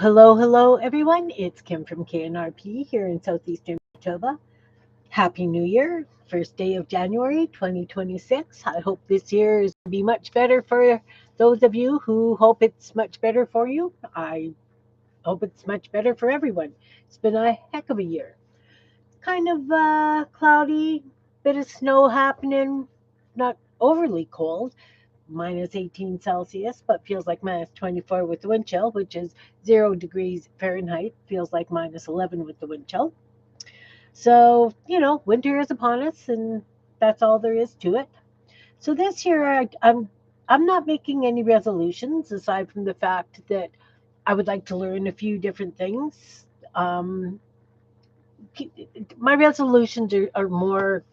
Hello, everyone. It's Kim from K&RP here in southeastern Manitoba. Happy New Year, first day of January 2026. I hope this year is going to be much better for those of you who hope it's much better for you. I hope it's much better for everyone. It's been a heck of a year. Kind of cloudy, bit of snow happening, not overly cold, minus 18 Celsius, but feels like minus 24 with the wind chill, which is 0 degrees Fahrenheit, feels like minus 11 with the wind chill. So, winter is upon us, and that's all there is to it. So this year, I'm not making any resolutions aside from the fact that I would like to learn a few different things. Um, my resolutions are more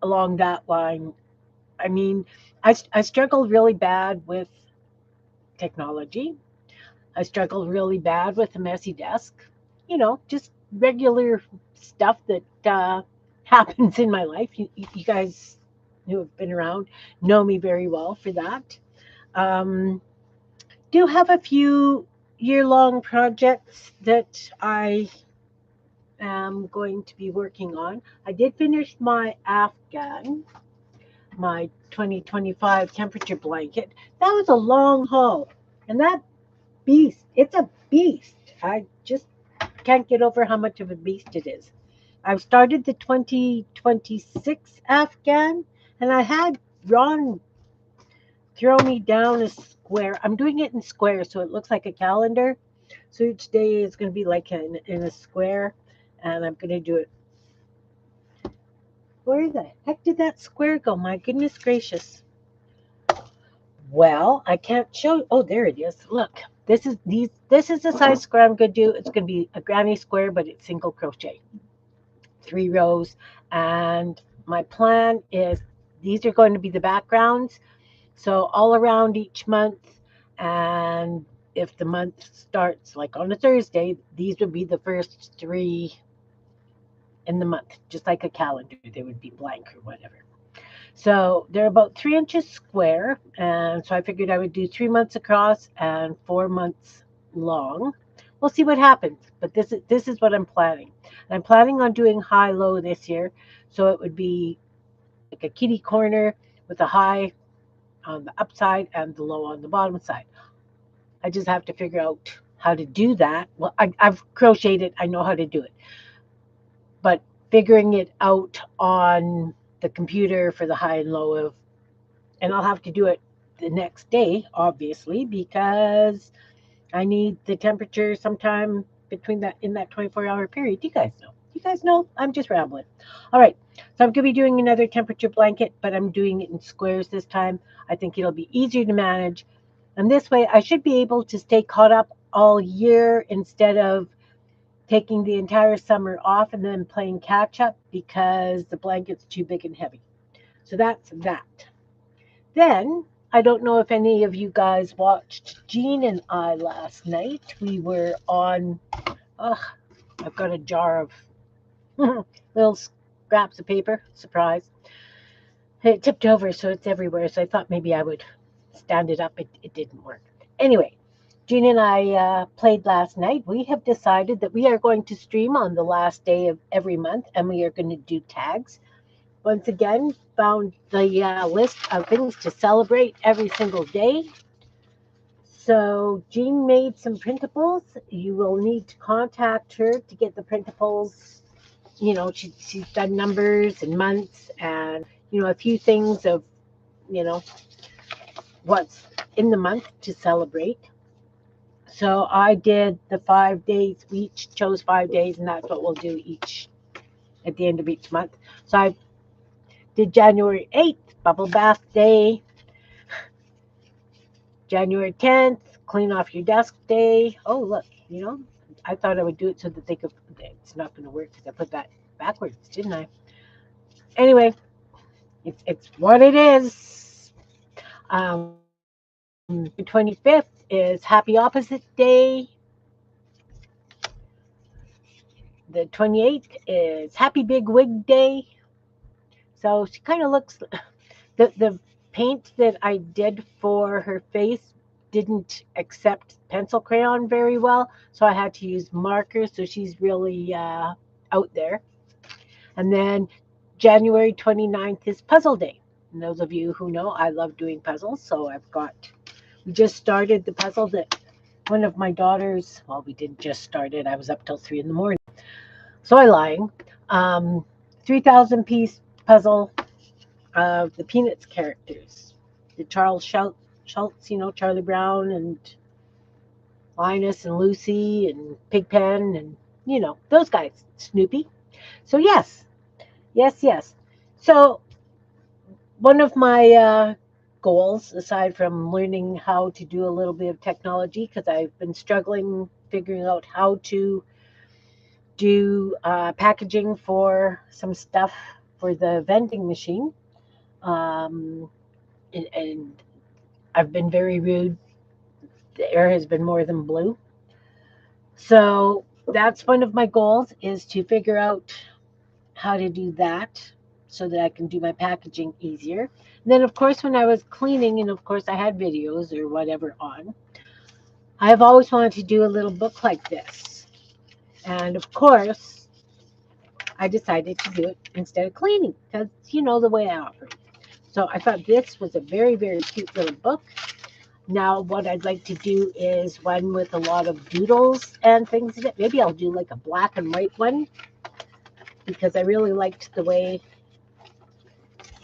along that line. I mean, I struggled really bad with technology. I struggled really bad with a messy desk. Just regular stuff that happens in my life. You guys who have been around know me very well for that. Um, do have a few year-long projects that I am going to be working on. I did finish my Afghan, my 2025 temperature blanket. That was a long haul, and that beast, it's a beast. I just can't get over how much of a beast it is. I've started the 2026 Afghan, and I had Ron throw me down a square. I'm doing it in squares, so it looks like a calendar. So each day is going to be like in a square, and I'm going to do it. Where the heck did that square go? My goodness gracious. Well, I can't show. Oh, there it is. Look, This is the size square I'm going to do. It's going to be a granny square, but it's single crochet, 3 rows. And my plan is these are going to be the backgrounds. So all around each month, and if the month starts like on a Thursday, these would be the first three in the month, just like a calendar. They would be blank or whatever. So they're about 3 inches square, and so I figured I would do 3 months across and 4 months long. We'll see what happens, but this is what I'm planning. And I'm planning on doing high low this year, so it would be like a kitty corner with a high on the upside and the low on the bottom side. I just have to figure out how to do that. Well, I've crocheted it. I know how to do it, but figuring it out on the computer for the high and low of, and I'll have to do it the next day, obviously, because I need the temperature sometime between that in that 24-hour period. You guys know. You guys know. I'm just rambling. All right. So I'm going to be doing another temperature blanket, but I'm doing it in squares this time. I think it'll be easier to manage. And this way, I should be able to stay caught up all year instead of taking the entire summer off and then playing catch up because the blanket's too big and heavy. So that's that. Then, I don't know if any of you guys watched Jean and I last night. We were on, ugh, I've got a jar of little scraps of paper. Surprise. It tipped over, so it's everywhere. So I thought maybe I would stand it up. It didn't work. Anyway, Jean and I played last night. We have decided that we are going to stream on the last day of every month, and we are going to do tags. Once again, found the list of things to celebrate every single day. So Jean made some printables. You will need to contact her to get the printables. She's done numbers and months and, a few things of, you know, what's in the month to celebrate. So I did the 5 days. We each chose 5 days, and that's what we'll do each at the end of each month. So I did January 8th, Bubble Bath Day. January 10th, Clean Off Your Desk Day. Oh, look, I thought I would do it so that they could. It's not going to work because I put that backwards, didn't I? Anyway, it's what it is. January 25th is Happy Opposite Day. The 28th is Happy Big Wig Day. So she kind of looks, the paint that I did for her face didn't accept pencil crayon very well, so I had to use markers. So she's really out there. And then January 29th is Puzzle Day. And those of you who know, I love doing puzzles. So we just started the puzzle that one of my daughters, well, we didn't just start it. I was up till 3 in the morning. So I lying. 3,000 piece puzzle of the Peanuts characters. The Charles Schultz, Charlie Brown and Linus and Lucy and Pigpen and, those guys, Snoopy. So yes, yes, yes. So one of my goals, aside from learning how to do a little bit of technology, because I've been struggling figuring out how to do packaging for some stuff for the vending machine. Um, and I've been very rude. The air has been more than blue. So that's one of my goals, is to figure out how to do that so that I can do my packaging easier. And then, of course, when I was cleaning, and of course I had videos or whatever on, I've always wanted to do a little book like this. And of course, I decided to do it instead of cleaning because you know the way I operate. So I thought this was a very, very cute little book. Now, what I'd like to do is one with a lot of doodles and things in it. Maybe I'll do like a black and white one because I really liked the way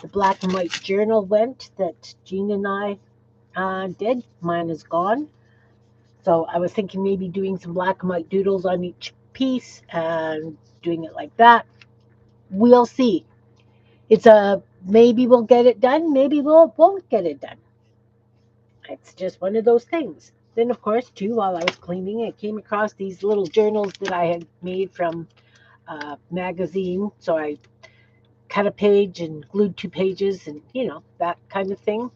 the black and white journal went that Jean and I did. Mine is gone. So I was thinking maybe doing some black and white doodles on each piece and doing it like that. We'll see. It's a maybe we'll get it done, maybe we'll won't get it done. It's just one of those things. Then, of course, too, while I was cleaning, I came across these little journals that I had made from a magazine. So I cut a page and glued 2 pages and, that kind of thing.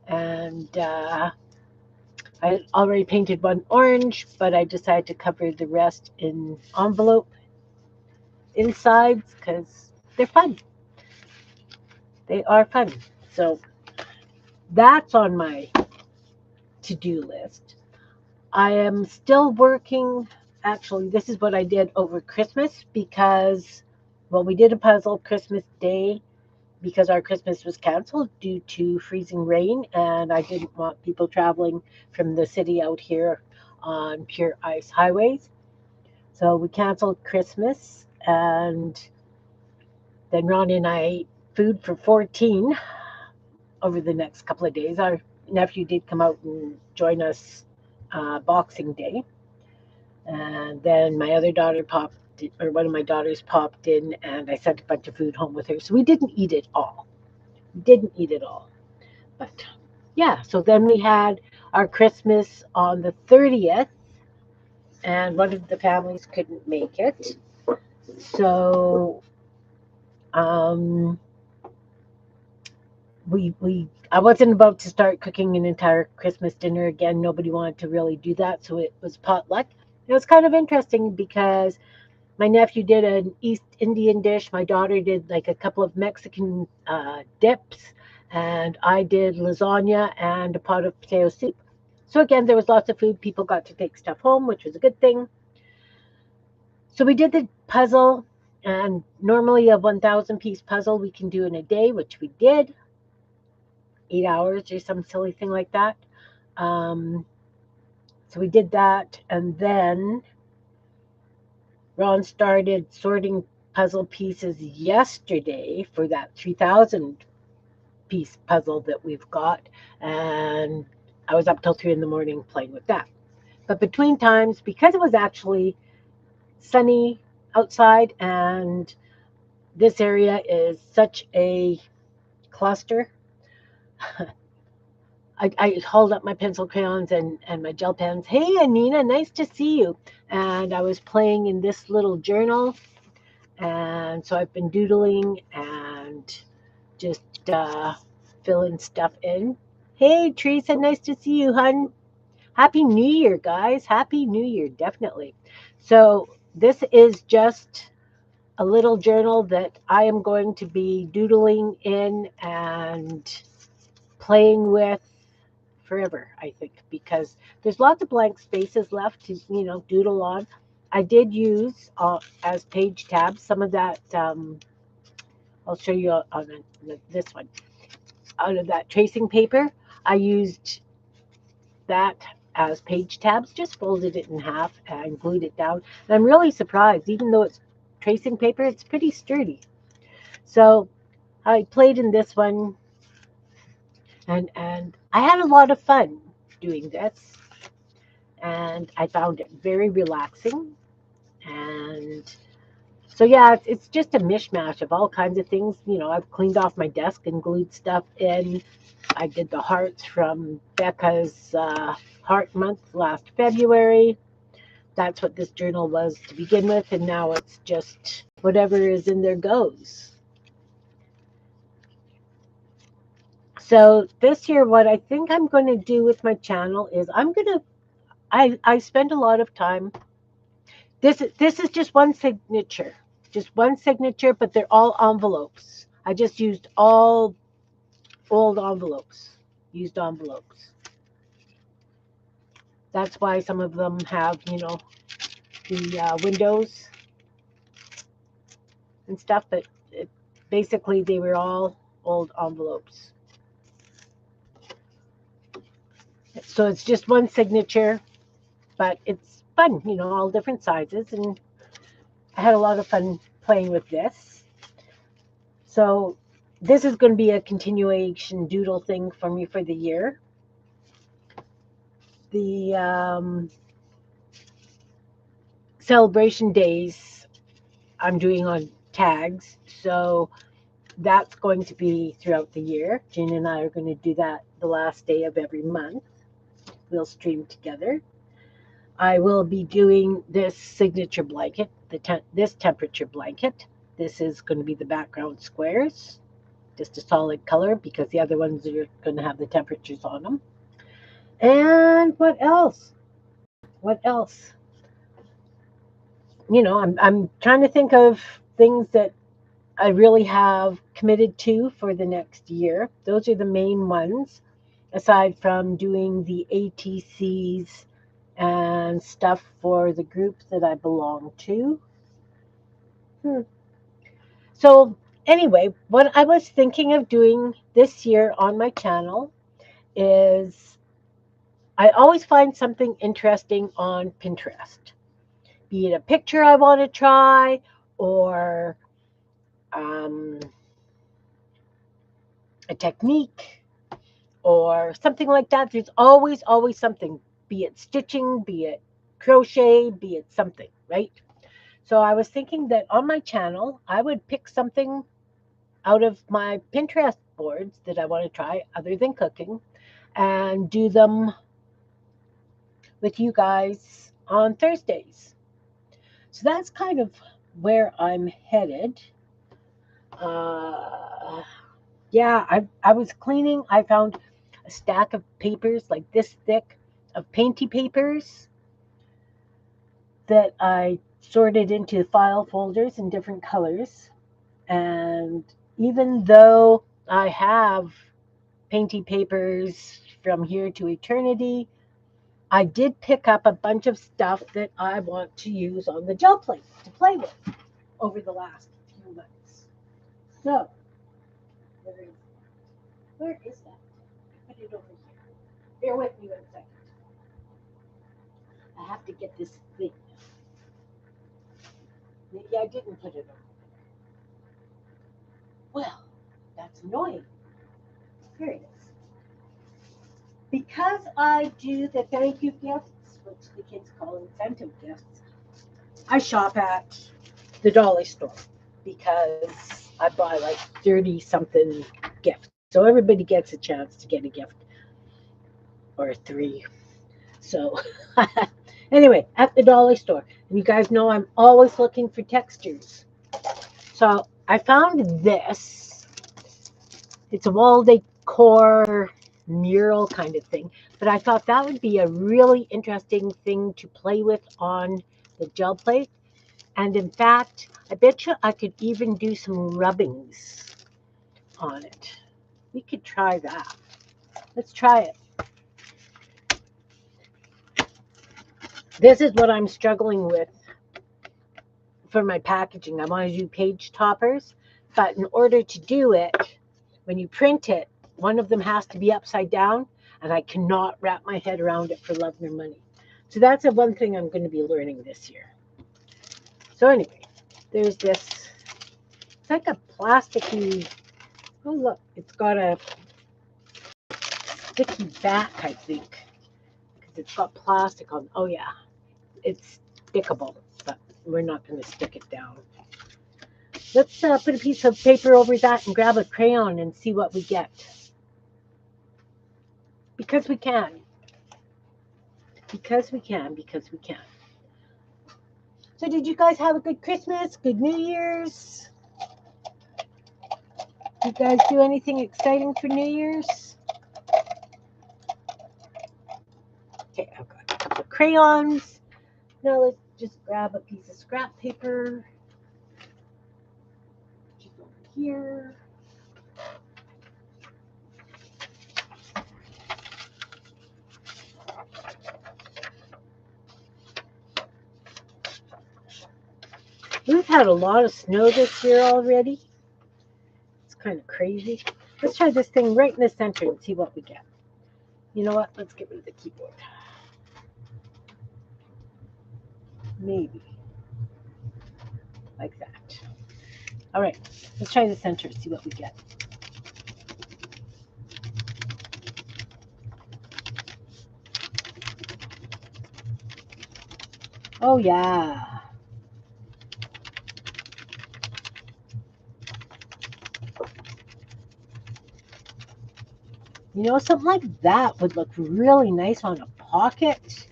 And I had already painted one orange, but I decided to cover the rest in envelope insides because they're fun. They are fun. So that's on my to-do list. I am still working. Actually, this is what I did over Christmas because, well, we did a puzzle Christmas Day because our Christmas was canceled due to freezing rain, and I didn't want people traveling from the city out here on pure ice highways. So we canceled Christmas, and then Ronnie and I ate food for 14 over the next couple of days. Our nephew did come out and join us Boxing Day. And then my other daughter one of my daughters popped in, and I sent a bunch of food home with her. So we didn't eat it all. We didn't eat it all. But yeah, so then we had our Christmas on the 30th, and one of the families couldn't make it. So um, I wasn't about to start cooking an entire Christmas dinner again. Nobody wanted to really do that, so it was potluck. It was kind of interesting because my nephew did an East Indian dish. My daughter did like a couple of Mexican dips, and I did lasagna and a pot of potato soup. So again, there was lots of food. People got to take stuff home, which was a good thing. So we did the puzzle, and normally a 1,000 piece puzzle we can do in a day, which we did. 8 hours or some silly thing like that. So we did that, and then Ron started sorting puzzle pieces yesterday for that 3,000 piece puzzle that we've got, and I was up till 3 in the morning playing with that. But between times, because it was actually sunny outside, and this area is such a cluster, I hold up my pencil crayons and my gel pens. Hey, Anina, nice to see you. And I was playing in this little journal. And so I've been doodling and just filling stuff in. Hey, Teresa, nice to see you, hun. Happy New Year, guys. Happy New Year, definitely. So this is just a little journal that I am going to be doodling in and playing with forever, I think, because there's lots of blank spaces left to, doodle on. I did use as page tabs some of that. I'll show you on this one. Out of that tracing paper, I used that as page tabs, just folded it in half and glued it down. And I'm really surprised, even though it's tracing paper, it's pretty sturdy. So I played in this one, and I had a lot of fun doing this, and I found it very relaxing. And so yeah, it's just a mishmash of all kinds of things. I've cleaned off my desk and glued stuff in. I did the hearts from Becca's Heart Month last February. That's what this journal was to begin with, and now it's just whatever is in there goes. So this year, what I think I'm going to do with my channel is I spend a lot of time. This is just one signature, but they're all envelopes. I just used all old envelopes, used envelopes. That's why some of them have, the windows and stuff, but basically they were all old envelopes. So it's just one signature, but it's fun, all different sizes, and I had a lot of fun playing with this. So this is going to be a continuation doodle thing for me for the year. The celebration days I'm doing on tags, so that's going to be throughout the year. Jane and I are going to do that the last day of every month. We'll stream together. I will be doing this signature blanket, this temperature blanket. This is going to be the background squares, just a solid color because the other ones are going to have the temperatures on them. And what else? What else? I'm trying to think of things that I really have committed to for the next year. Those are the main ones, aside from doing the ATCs and stuff for the group that I belong to. So anyway, what I was thinking of doing this year on my channel is I always find something interesting on Pinterest, be it a picture I want to try or a technique or something like that. There's always something, be it stitching, be it crochet, be it something, right? So I was thinking that on my channel, I would pick something out of my Pinterest boards that I want to try other than cooking and do them with you guys on Thursdays. So that's kind of where I'm headed. Yeah, I was cleaning. I found a stack of papers like this thick of painty papers that I sorted into file folders in different colors. And even though I have painty papers from here to eternity, I did pick up a bunch of stuff that I want to use on the gel plate to play with over the last few months. So, where is that? Put it over here. Bear with me 1 second. I have to get this thing. Maybe I didn't put it over. Well, that's annoying. Here it is. Because I do the thank you gifts, which the kids call incentive gifts, I shop at the dollar store because I buy like 30 something gifts. So everybody gets a chance to get a gift or three. So anyway, at the dollar store. And you guys know I'm always looking for textures. So I found this. It's a wall decor mural kind of thing. But I thought that would be a really interesting thing to play with on the gel plate. And in fact, I bet you I could even do some rubbings on it. We could try that. Let's try it. This is what I'm struggling with for my packaging. I want to do page toppers, but in order to do it, when you print it, one of them has to be upside down, and I cannot wrap my head around it for love nor money. So that's the one thing I'm going to be learning this year. So anyway, there's this. It's like a plasticky. Oh look, it's got a sticky back, I think, because it's got plastic on. Oh yeah, it's stickable, but we're not going to stick it down. Let's put a piece of paper over that and grab a crayon and see what we get. Because we can. Because we can. Because we can. So did you guys have a good Christmas? Good New Year's? You guys do anything exciting for New Year's? Okay, I've got a couple of crayons. Now let's just grab a piece of scrap paper. Just over here. We've had a lot of snow this year already. It's kind of crazy. Let's try this thing right in the center and see what we get. You know what? Let's get rid of the keyboard. Maybe. Like that. All right. Let's try the center, see what we get. Oh, yeah. You know, something like that would look really nice on a pocket.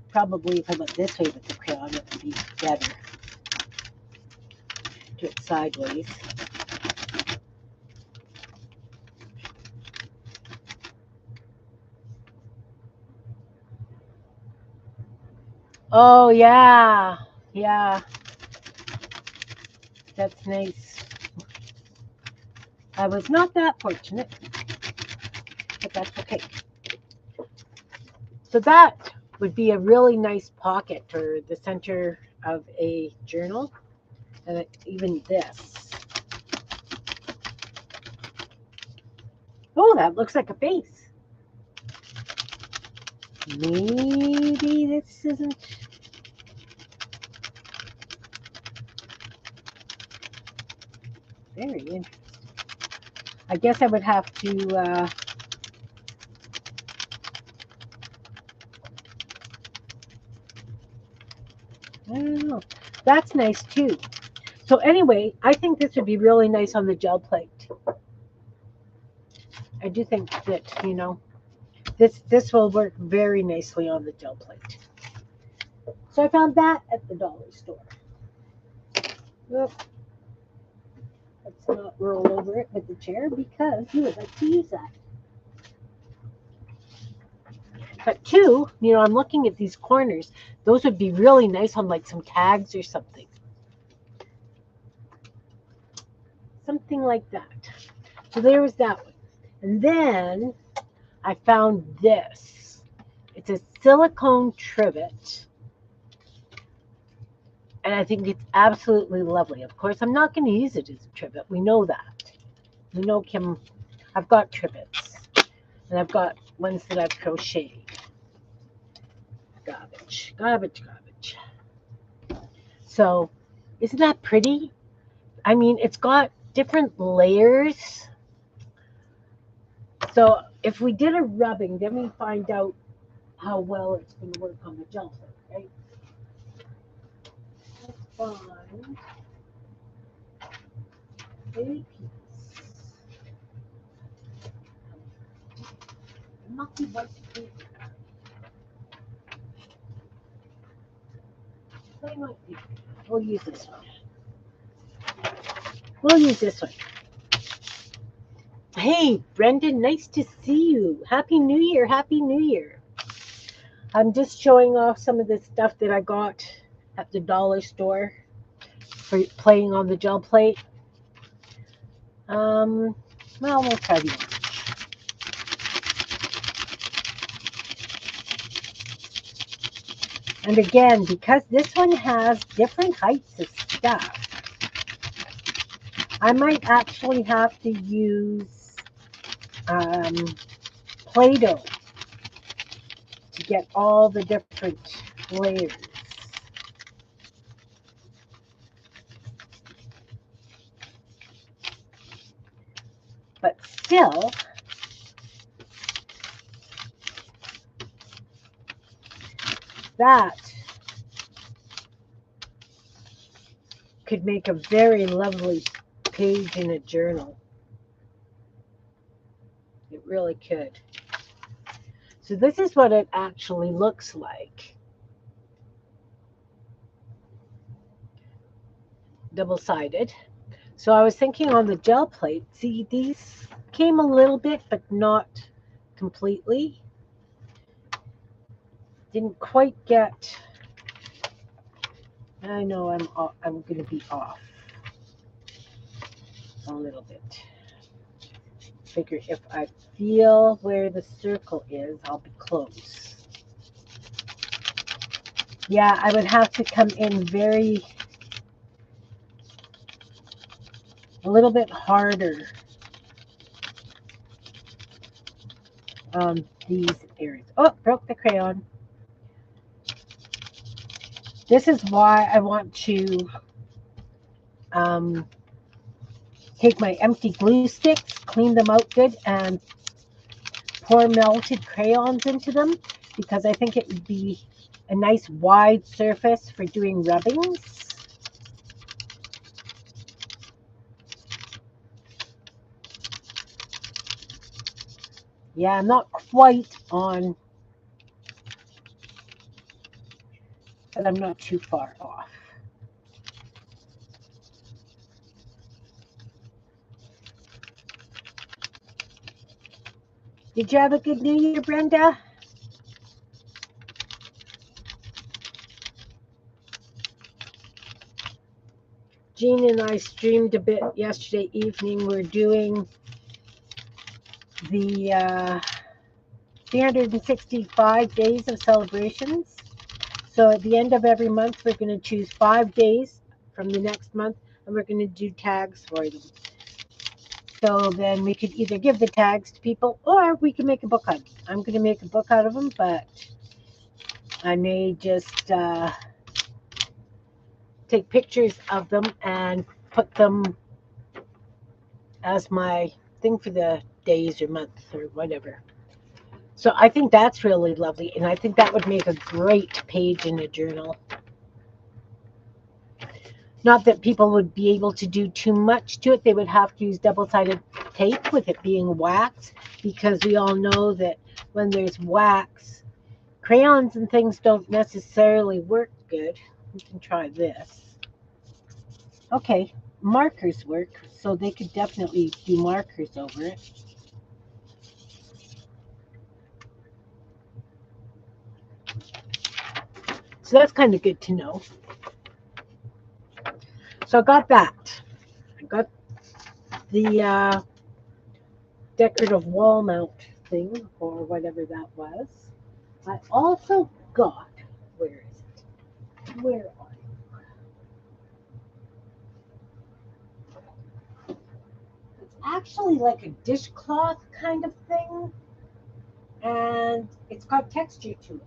Probably if I went this way with the crayon, it would be better. Do it sideways. Oh, yeah. Yeah. That's nice. I was not that fortunate, but that's okay. So that would be a really nice pocket for the center of a journal. And even this. Oh, that looks like a face. Maybe this isn't. Very interesting. I guess I would have to I don't know. That's nice too. So anyway, I think this would be really nice on the gel plate. I do think that, you know, this will work very nicely on the gel plate. So I found that at the dollar store. Well, let's not roll over it with the chair because you would like to use that. But two, you know, I'm looking at these corners. Those would be really nice on like some tags or something. Something like that. So there was that one. And then I found this. It's a silicone trivet. And I think it's absolutely lovely. Of course, I'm not going to use it as a trivet. We know that. We know Kim, I've got trivets. And I've got ones that I've crocheted. Garbage, garbage, garbage. So, isn't that pretty? I mean, it's got different layers. So, if we did a rubbing, then we find out how well it's going to work on the gel plate, right? Let's find a piece. Mucky white paper. We'll use this one. We'll use this one. Hey, Brendan, nice to see you. Happy New Year. Happy New Year. I'm just showing off some of the stuff that I got at the dollar store for playing on the gel plate. Well, we'll try the orange. And again, because this one has different heights of stuff, I might actually have to use um, Play-Doh to get all the different layers. But still, that could make a very lovely page in a journal. It really could. So this is what it actually looks like. Double-sided. So I was thinking on the gel plate, see, these came a little bit, but not completely. Didn't quite get. I know I'm going to be off a little bit. Figure if I feel where the circle is, I'll be close. Yeah, I would have to come in a little bit harder on these areas. Oh, broke the crayon. This is why I want to take my empty glue sticks, clean them out good, and pour melted crayons into them, because I think it would be a nice wide surface for doing rubbings. Yeah, I'm not quite on, but I'm not too far off. Did you have a good New Year, Brenda? Jean and I streamed a bit yesterday evening. We're doing the 365 days of celebrations. So at the end of every month, we're going to choose 5 days from the next month, and we're going to do tags for them. So then we could either give the tags to people, or we can make a book out of them. I'm going to make a book out of them, but I may just take pictures of them and put them as my thing for the days or month or whatever. So I think that's really lovely, and I think that would make a great page in a journal. Not that people would be able to do too much to it. They would have to use double-sided tape with it being wax, because we all know that when there's wax, crayons and things don't necessarily work good. We can try this. Okay, markers work, so they could definitely do markers over it. So that's kind of good to know. So I got that. I got the decorative wall mount thing, or whatever that was. I also got, where is it? Where are you? It's actually like a dishcloth kind of thing, and it's got texture to it.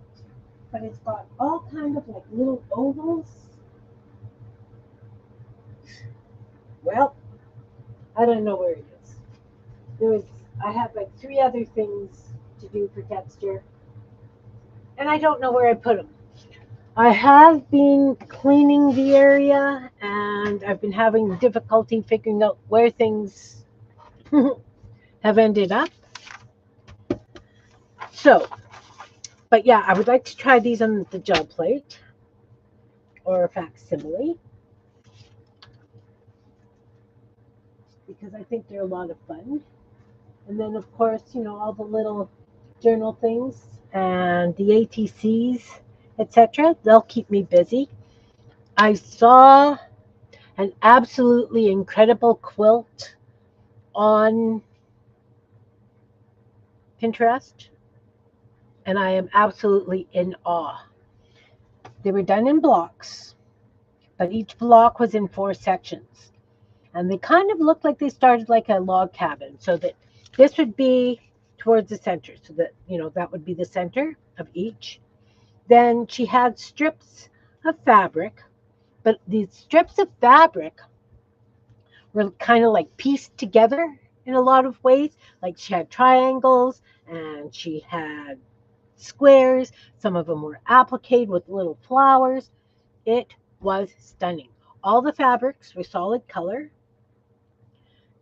But it's got all kind of like little ovals. Well, I don't know where it is. I have like 3 other things to do for texture, and I don't know where I put them. I have been cleaning the area, and I've been having difficulty figuring out where things have ended up. So, but yeah, I would like to try these on the gel plate or a facsimile, because I think they're a lot of fun. And then, of course, all the little journal things and the ATCs, etc. They'll keep me busy. I saw an absolutely incredible quilt on Pinterest, and I am absolutely in awe. They were done in blocks, but each block was in 4 sections. And they kind of looked like they started like a log cabin, so that this would be towards the center, so that, that would be the center of each. Then she had strips of fabric, but these strips of fabric were kind of like pieced together in a lot of ways. Like she had triangles and she had squares. Some of them were appliqued with little flowers. It was stunning. All the fabrics were solid color.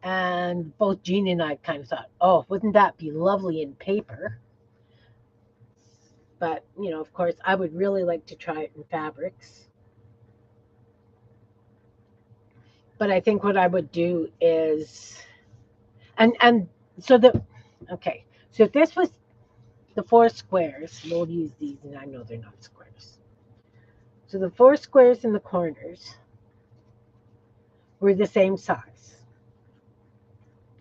And both Jean and I kind of thought, oh, wouldn't that be lovely in paper? But, of course, I would really like to try it in fabrics. But I think what I would do is, and so that, okay, so if this was the 4 squares, we'll use these, and I know they're not squares. So the 4 squares in the corners were the same size.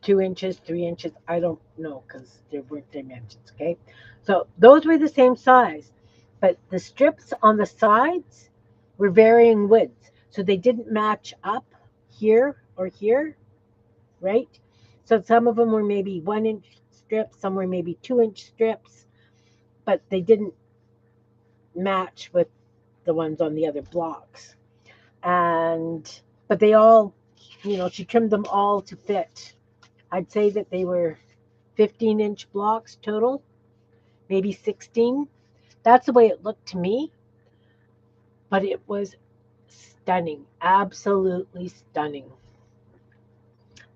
2 inches, 3 inches, I don't know because there weren't dimensions, okay? So those were the same size, but the strips on the sides were varying widths. So they didn't match up here or here, right? So some of them were maybe 1 inch strips, some were maybe 2 inch strips, but they didn't match with the ones on the other blocks. But they all, she trimmed them all to fit. I'd say that they were 15-inch blocks total, maybe 16. That's the way it looked to me. But it was stunning, absolutely stunning.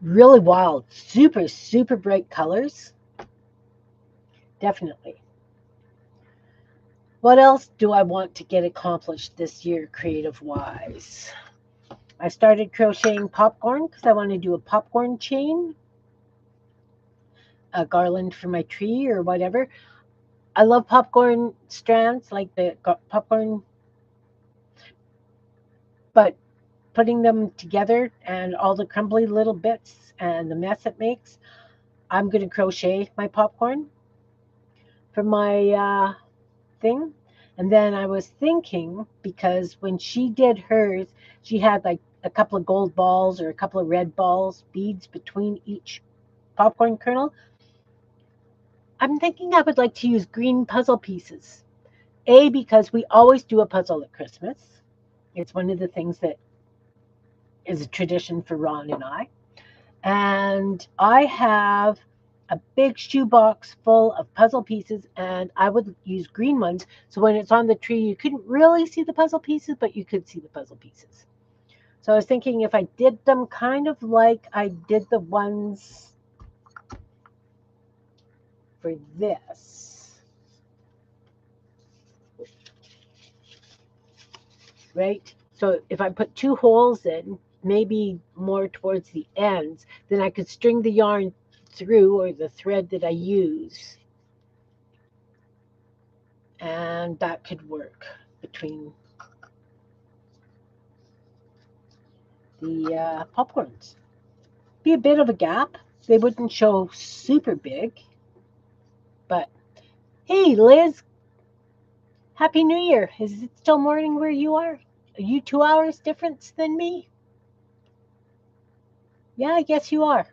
Really wild, super, super bright colors. Definitely. What else do I want to get accomplished this year, creative-wise? I started crocheting popcorn because I want to do a popcorn chain, a garland for my tree or whatever. I love popcorn strands, like the popcorn, but putting them together and all the crumbly little bits and the mess it makes, I'm going to crochet my popcorn for my thing. And then I was thinking, because when she did hers, she had like a couple of gold balls or a couple of red balls, beads between each popcorn kernel. I'm thinking I would like to use green puzzle pieces. Because we always do a puzzle at Christmas. It's one of the things that is a tradition for Ron and I. And I have a big shoebox full of puzzle pieces, and I would use green ones. So when it's on the tree, you couldn't really see the puzzle pieces, but you could see the puzzle pieces. So I was thinking if I did them kind of like I did the ones for this, right? So if I put 2 holes in, maybe more towards the ends, then I could string the yarn through, or the thread that I use, and that could work between the popcorns. Be a bit of a gap. They wouldn't show super big, but hey, Liz, Happy New Year. Is it still morning where you are? Are you 2 hours difference than me? Yeah, I guess you are.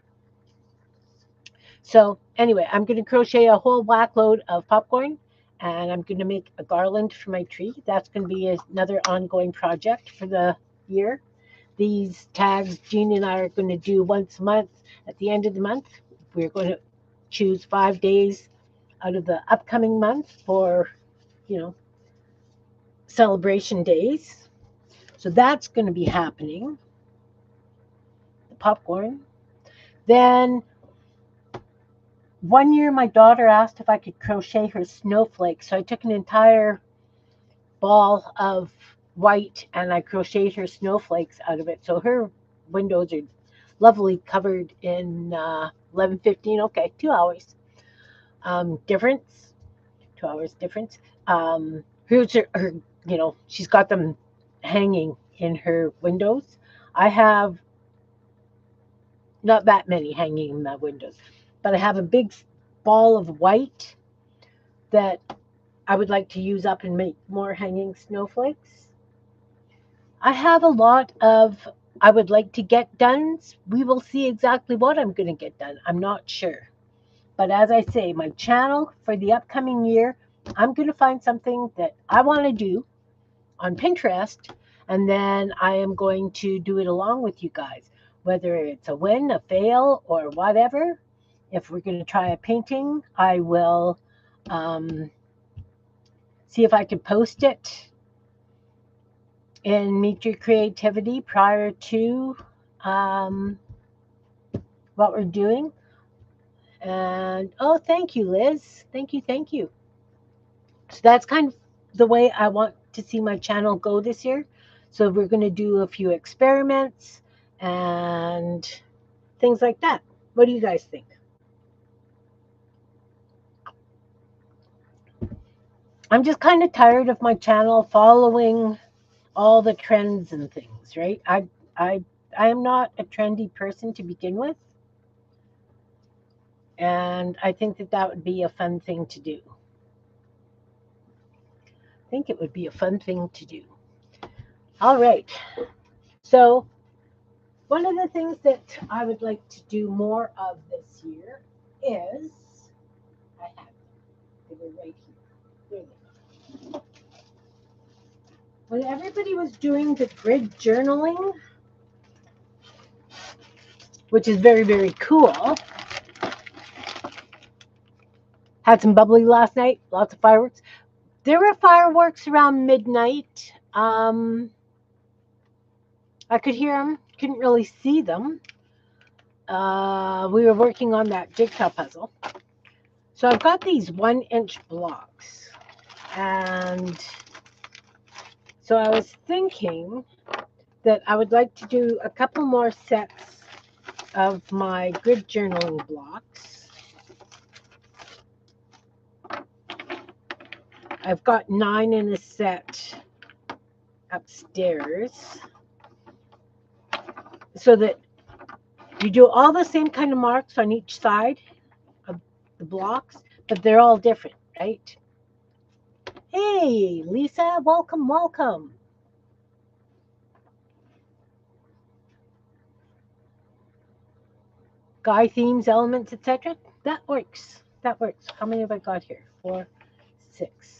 So anyway, I'm going to crochet a whole whack load of popcorn, and I'm going to make a garland for my tree. That's going to be another ongoing project for the year. These tags Jean and I are going to do once a month. At the end of the month, we're going to choose 5 days out of the upcoming month for, celebration days. So that's going to be happening. The popcorn. Then one year my daughter asked if I could crochet her snowflake. So I took an entire ball of white and I crocheted her snowflakes out of it. So her windows are lovely covered in 11:15. Okay, 2 hours difference. 2 hours difference. Here's her, she's got them hanging in her windows. I have not that many hanging in my windows, but I have a big ball of white that I would like to use up and make more hanging snowflakes. I have a lot of I would like to get done. We will see exactly what I'm going to get done. I'm not sure. But as I say, my channel for the upcoming year, I'm going to find something that I want to do on Pinterest, and then I am going to do it along with you guys, whether it's a win, a fail, or whatever. If we're going to try a painting, I will um, see if I can post it in Meet Your Creativity prior to um, what we're doing. And oh, thank you, Liz. Thank you, thank you. So that's kind of the way I want to see my channel go this year. So we're going to do a few experiments and things like that. What do you guys think? I'm just kind of tired of my channel following all the trends and things, right? I I am not a trendy person to begin with, and I think that that would be a fun thing to do. I think it would be a fun thing to do. All right. So one of the things that I would like to do more of this year is I have they were right here. There they are. When everybody was doing the grid journaling, which is very, very cool. Had some bubbly last night, lots of fireworks. There were fireworks around midnight. I could hear them, couldn't really see them. We were working on that jigsaw puzzle. So I've got these 1-inch blocks. And so I was thinking that I would like to do a couple more sets of my grid journaling blocks. I've got 9 in a set upstairs so that you do all the same kind of marks on each side of the blocks, but they're all different, right? Hey, Lisa, welcome, welcome. Guy themes, elements, etc. That works. That works. How many have I got here? 4, 6.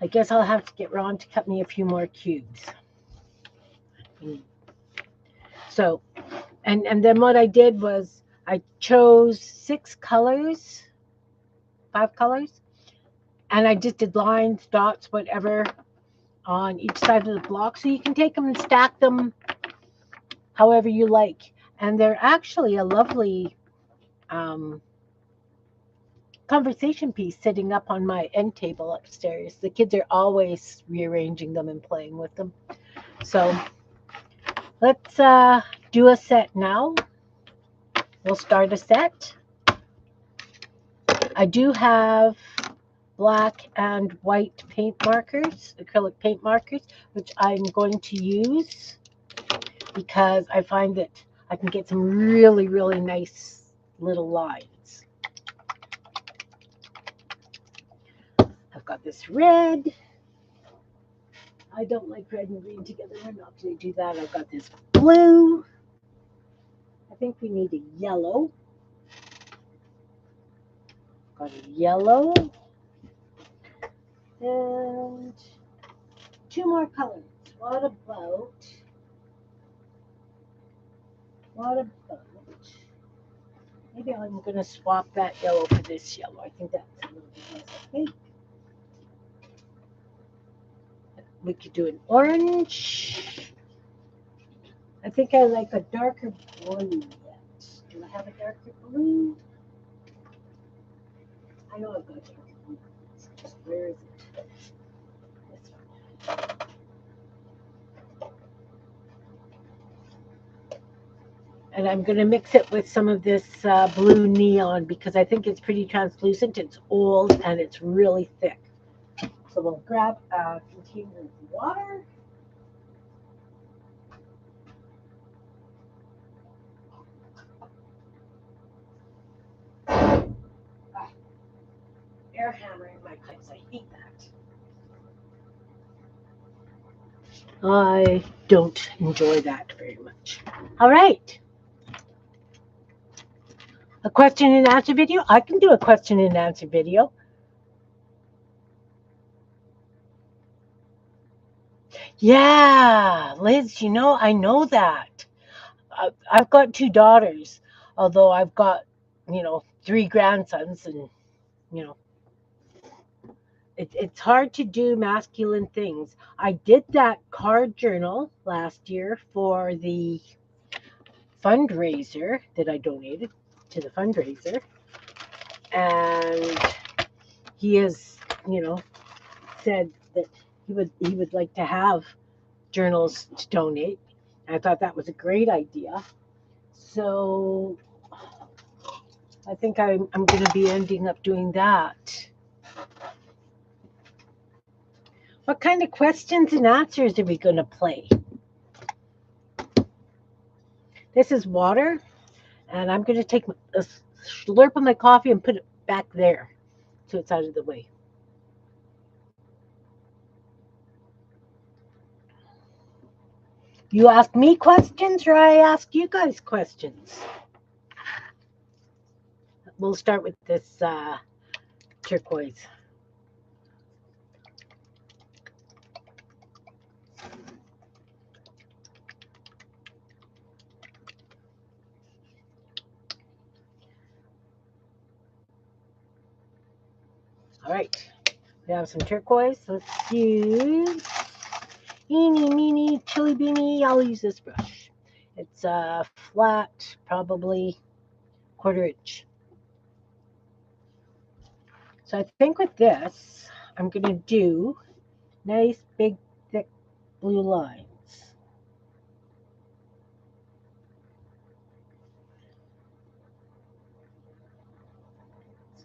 I guess I'll have to get Ron to cut me a few more cubes. So, and then what I did was I chose 6 colors, 5 colors, and I just did lines, dots, whatever on each side of the block. So you can take them and stack them however you like. And they're actually a lovely conversation piece sitting up on my end table upstairs. The kids are always rearranging them and playing with them. So let's do a set now. We'll start a set. I do have black and white paint markers, acrylic paint markers, which I'm going to use because I find that I can get some really, really nice little lines. I've got this red. I don't like red and green together. I'm not going to do that. I've got this blue. I think we need a yellow. Got a yellow. And 2 more colors. What about maybe I'm going to swap that yellow for this yellow. I think that's a little bit less opaque. We could do an orange. I think I like a darker blue yet. Do I have a darker blue? I know I've got darker blue. Where is it? This one. And I'm going to mix it with some of this blue neon because I think it's pretty translucent. It's old and it's really thick. So we'll grab a container of water. air hammer in my pipes. I hate that. I don't enjoy that very much. All right. A question and answer video? I can do a question and answer video. Yeah, Liz, I know that. I've got two daughters, although I've got, three grandsons, and, you know, it's hard to do masculine things. I did that card journal last year for the fundraiser that I donated to the fundraiser, and he has, said that he would like to have journals to donate. I thought that was a great idea. So I think I'm going to be ending up doing that. What kind of questions and answers are we going to play? This is water, and I'm going to take a slurp of my coffee and put it back there so it's out of the way. You ask me questions, or I ask you guys questions? We'll start with this turquoise. All right, we have some turquoise. Let's use eeny, meeny, chili beanie. I'll use this brush. It's flat, probably 1/4 inch. So I think with this, I'm going to do nice, big, thick blue lines.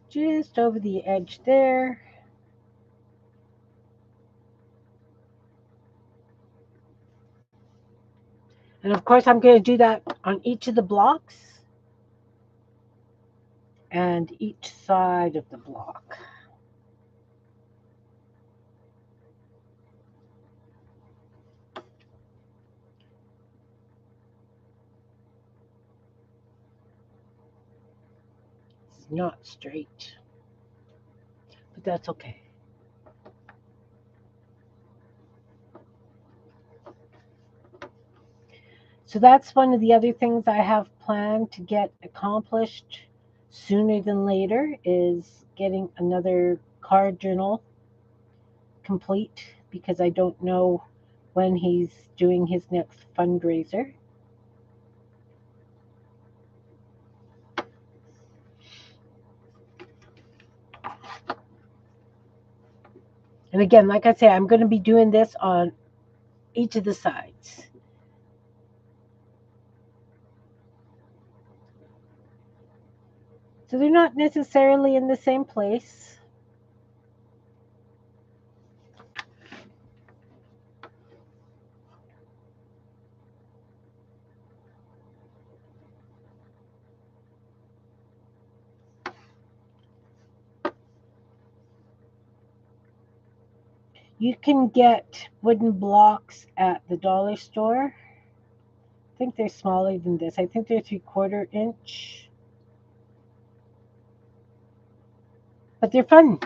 Just over the edge there. And of course, I'm going to do that on each of the blocks and each side of the block. It's not straight, but that's okay. So that's one of the other things I have planned to get accomplished sooner than later is getting another card journal complete, because I don't know when he's doing his next fundraiser. And again, like I say, I'm going to be doing this on each of the sides. So they're not necessarily in the same place. You can get wooden blocks at the dollar store. I think they're smaller than this. I think they're 3/4 inch. But they're fun,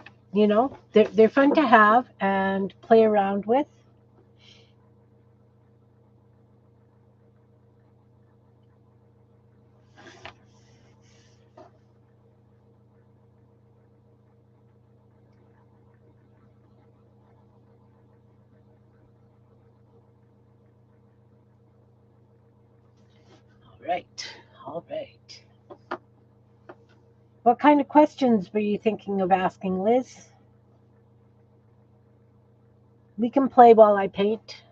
They're fun to have and play around with. All right. What kind of questions were you thinking of asking, Liz? We can play while I paint.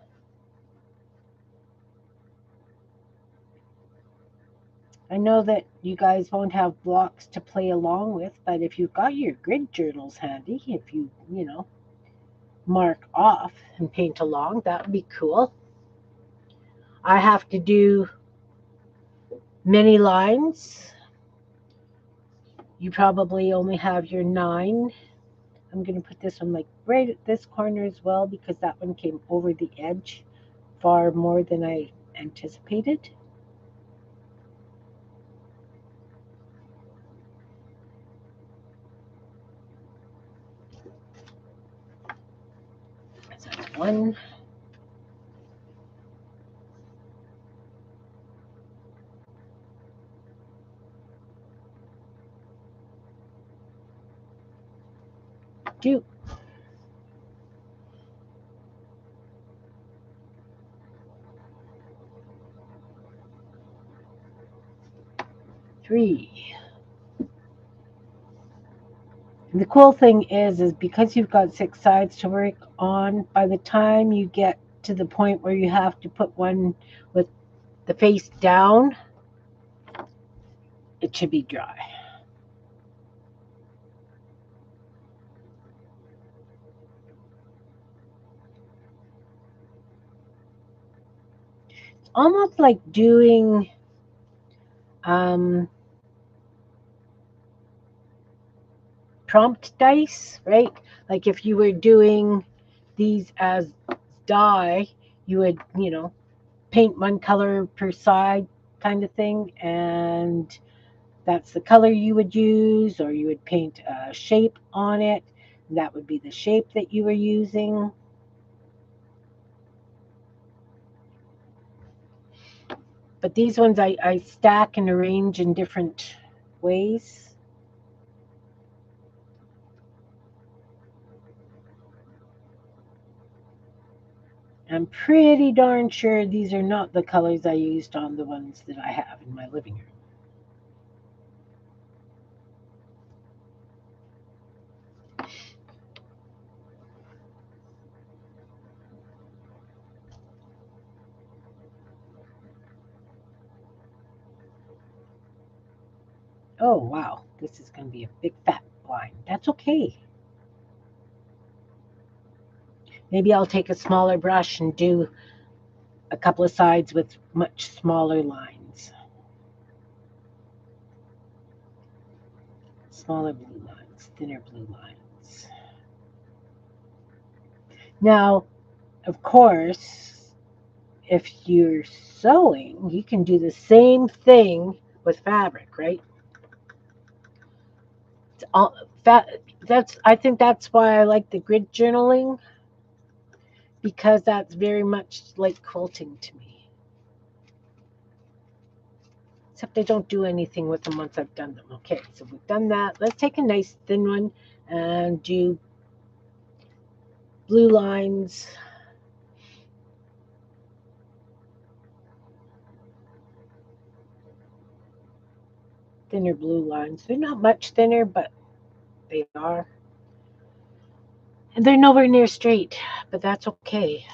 I know that you guys won't have blocks to play along with, but if you've got your grid journals handy, if you mark off and paint along, that would be cool. I have to do many lines. You probably only have your 9. I'm going to put this one like right at this corner as well because that one came over the edge far more than I anticipated. So that's one. Two. Three. And the cool thing is because you've got 6 sides to work on, by the time you get to the point where you have to put one with the face down, it should be dry. It's almost like doing um, prompt dice, right? Like if you were doing these as die, you would, paint one color per side kind of thing, and that's the color you would use, or you would paint a shape on it. That would be the shape that you were using. But these ones I stack and arrange in different ways. I'm pretty darn sure these are not the colors I used on the ones that I have in my living room. Oh, wow. This is going to be a big fat blind. That's okay. Maybe I'll take a smaller brush and do a couple of sides with much smaller lines. Smaller blue lines, thinner blue lines. Now, of course, if you're sewing, you can do the same thing with fabric, right? It's all, I think that's why I like the grid journaling, because that's very much like quilting to me. Except I don't do anything with them once I've done them. Okay, so we've done that. Let's take a nice thin one and do blue lines. Thinner blue lines. They're not much thinner, but they are. And they're nowhere near straight, but that's okay.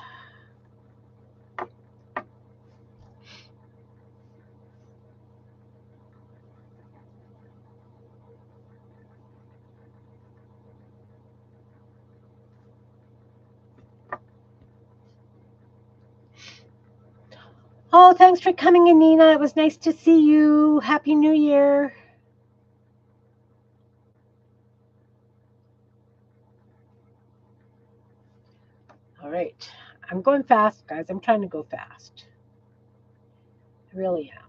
Oh, thanks for coming in, Nina. It was nice to see you. Happy New Year. All right. I'm going fast, guys. I'm trying to go fast. I really am.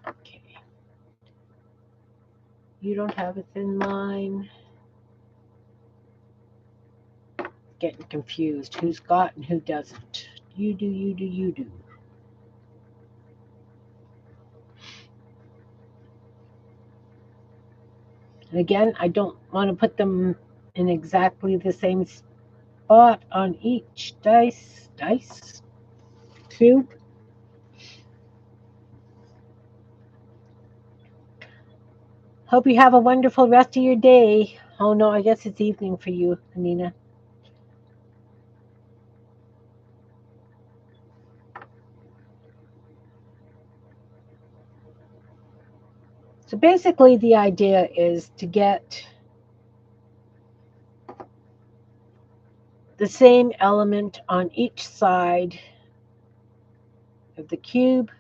Okay. You don't have a thin line. Getting confused. Who's got and who doesn't? You do, you do, you do. And again, I don't want to put them in exactly the same spot on each dice. Two. Hope you have a wonderful rest of your day. Oh no, I guess it's evening for you, Anina. So basically, the idea is to get the same element on each side of the cube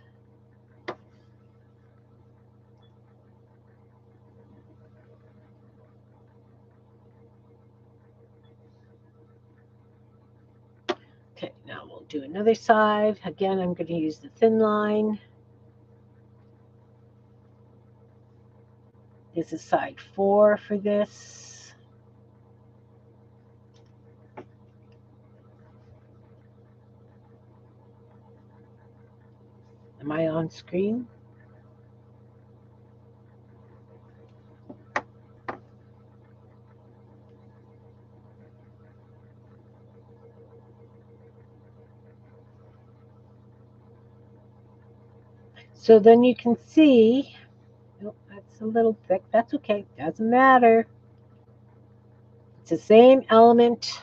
Okay, now we'll do another side. Again, I'm going to use the thin line. This is side 4 for this. Am I on screen? So then you can see, oh, that's a little thick. That's okay. Doesn't matter. It's the same element.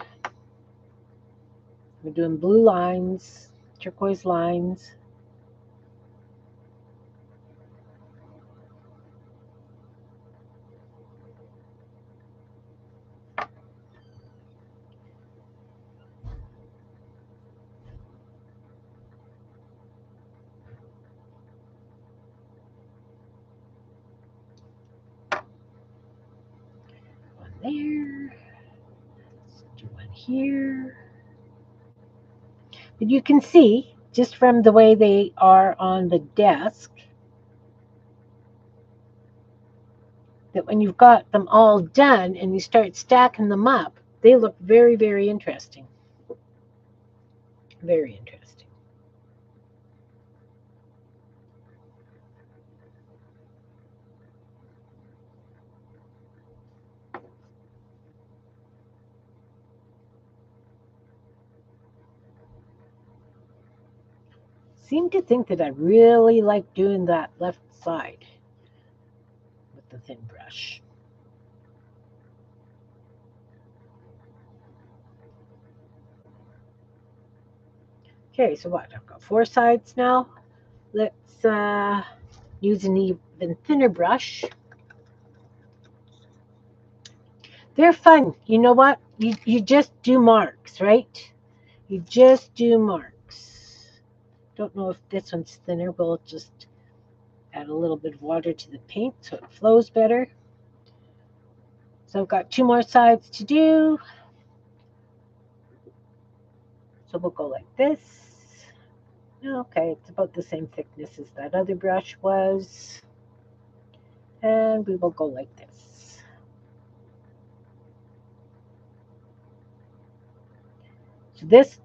We're doing blue lines, turquoise lines. One there. Let's do one here. But you can see, just from the way they are on the desk, that when you've got them all done and you start stacking them up, they look very, very interesting. Very interesting. Seem to think that I really like doing that left side with the thin brush. Okay, so what? I've got 4 sides now. Let's use an even thinner brush. They're fun. You know what? You just do marks, right? You just do marks. Don't know if this one's thinner. We'll just add a little bit of water to the paint so it flows better. So I've got 2 more sides to do. So we'll go like this. Okay, it's about the same thickness as that other brush was. And we will go like this. So this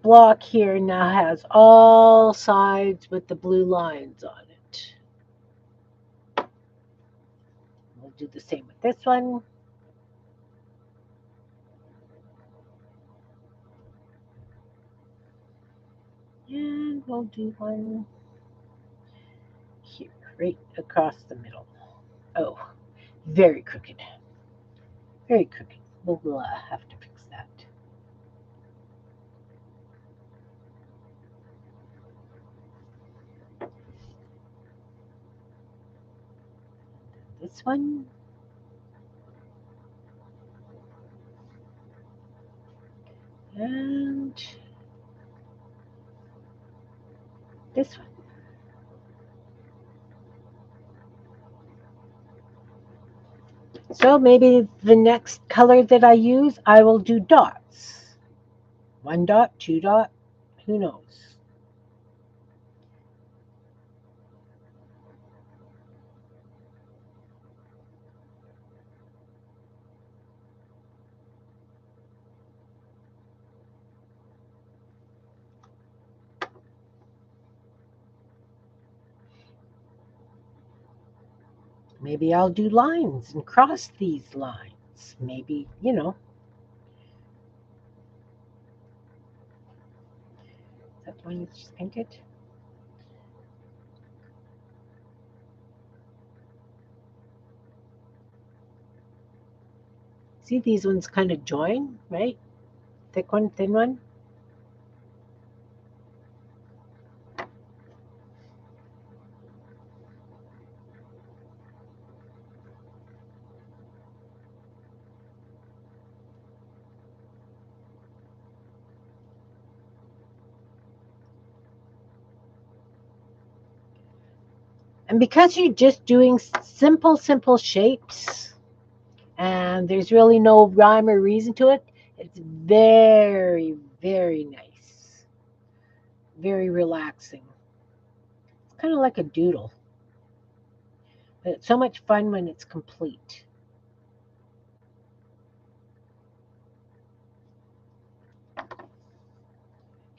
block here now has all sides with the blue lines on it. We'll do the same with this one. And we'll do one here, right across the middle. Oh, very crooked. Very crooked. We'll have to fix that. This one. And this one. So maybe the next color that I use, I will do dots. 1 dot, 2 dot, who knows? Maybe I'll do lines and cross these lines. Maybe, you know. Is that the one you just painted? See, these ones kind of join, right? Thick one, thin one. And because you're just doing simple shapes, and there's really no rhyme or reason to it, it's very, very nice. very relaxing. It's kind of like a doodle, but it's so much fun when it's complete.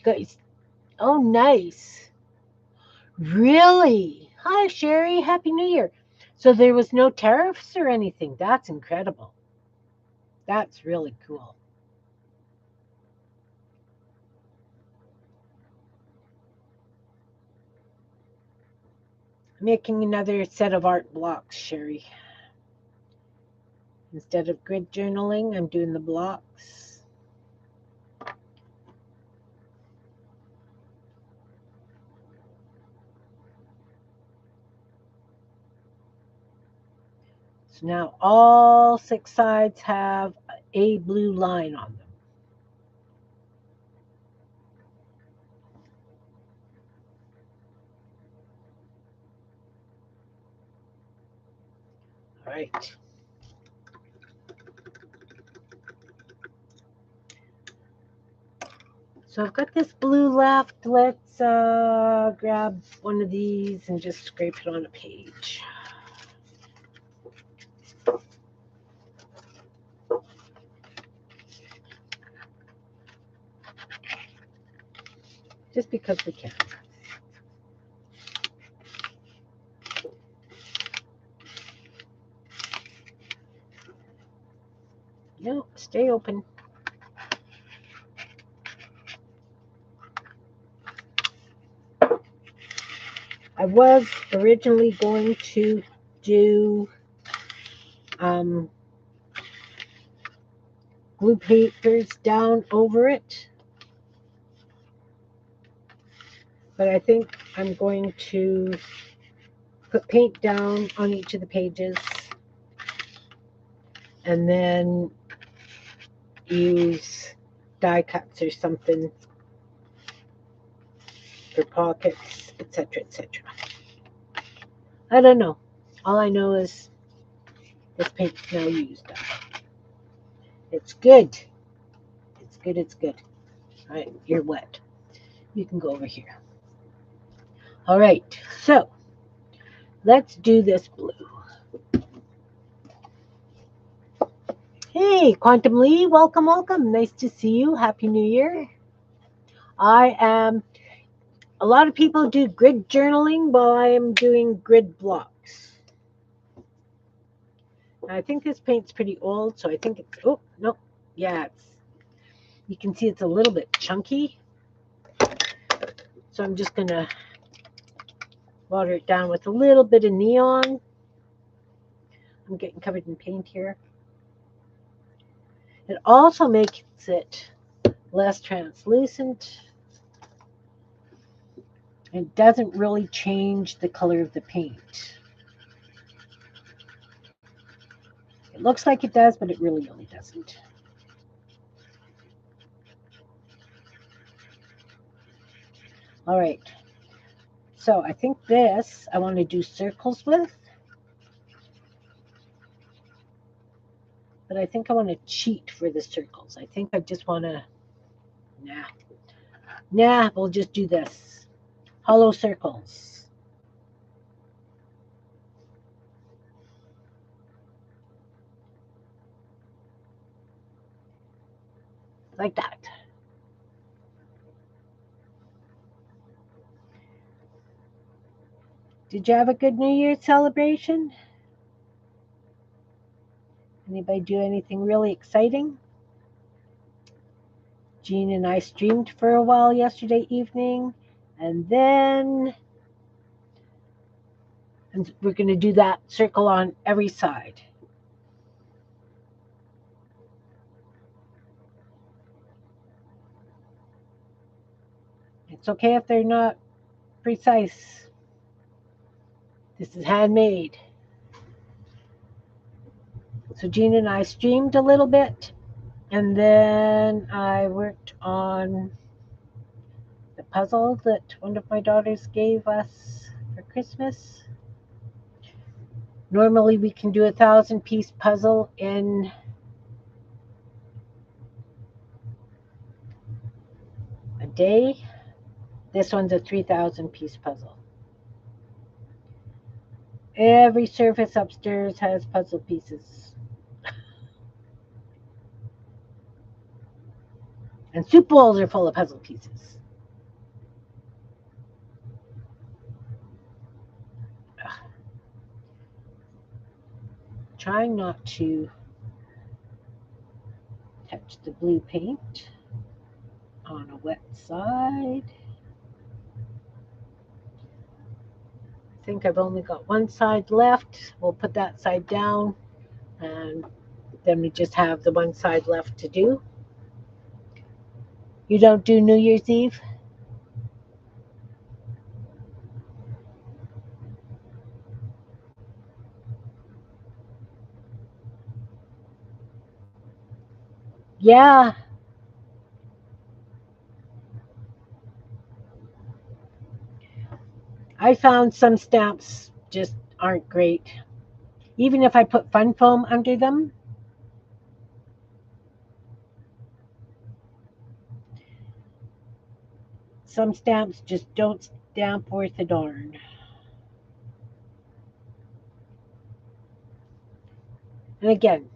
Guys, oh, nice. Really? Hi, Sherry. Happy New Year. So there was no tariffs or anything. That's incredible. That's really cool. Making another set of art blocks, Sherry. Instead of grid journaling, I'm doing the blocks. So now all 6 sides have a blue line on them. All right. So I've got this blue left. Let's grab one of these and just scrape it on a page. Just because we can. No, stay open. I was originally going to do glue papers down over it, but I think I'm going to put paint down on each of the pages and then use die cuts or something for pockets, etc., etc. I don't know. All I know is this paint's now used up. It's good. It's good. It's good. All right, you're wet. You can go over here. All right, so let's do this blue. Hey, Quantum Lee, welcome, welcome. Nice to see you. Happy New Year. A lot of people do grid journaling while I am doing grid blocks. I think this paint's pretty old, so I think it's, oh, no, yeah, you can see it's a little bit chunky. So I'm just going to water it down with a little bit of neon. I'm getting covered in paint here. It also makes it less translucent. It doesn't really change the color of the paint. It looks like it does, but it really doesn't. All right. So I think this I want to do circles with. But I think I want to cheat for the circles. I think I just want to, nah, we'll just do this. Hollow circles. Like that. Did you have a good New Year's celebration? Anybody do anything really exciting? Jean and I streamed for a while yesterday evening, and then we're going to do that circle on every side. It's okay if they're not precise. This is handmade. So Jean and I streamed a little bit, and then I worked on the puzzle that one of my daughters gave us for Christmas. Normally we can do 1,000-piece puzzle in a day. This one's a 3,000 piece puzzle. Every surface upstairs has puzzle pieces. And soup bowls are full of puzzle pieces. Ugh. Trying not to touch the blue paint on a wet side. I think I've only got one side left. We'll put that side down, and then we just have the one side left to do. You don't do New Year's Eve? Yeah, I found some stamps just aren't great. Even if I put fun foam under them, some stamps just don't stamp worth a darn. And again,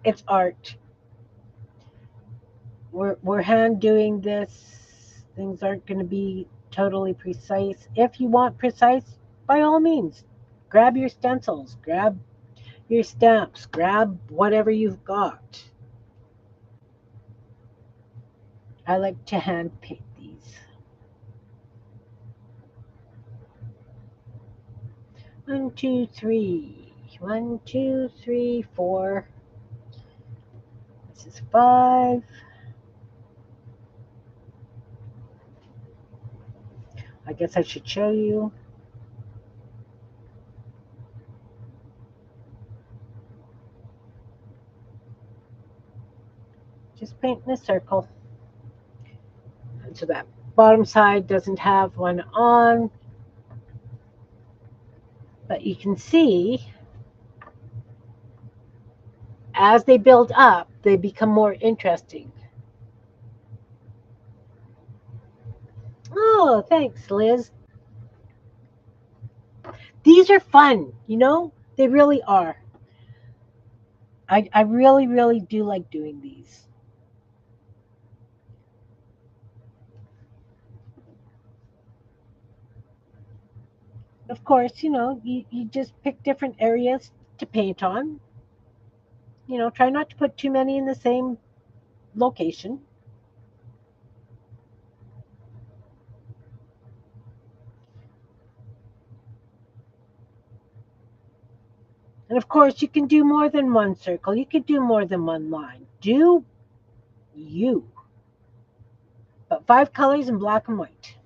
it's art. We're hand doing this. Things aren't going to be totally precise. If you want precise, by all means, grab your stencils, grab your stamps, grab whatever you've got. I like to hand paint these. 1, 2, 3. 1, 2, 3, 4. This is 5. I guess I should show you. Just paint in a circle. And so that bottom side doesn't have one on. But you can see as they build up, they become more interesting. Oh, thanks, Liz. These are fun, They really are. I really, really do like doing these. Of course, you just pick different areas to paint on. Try not to put too many in the same location. And of course, you can do more than one circle. You could do more than one line. Do you. But 5 colors in black and white.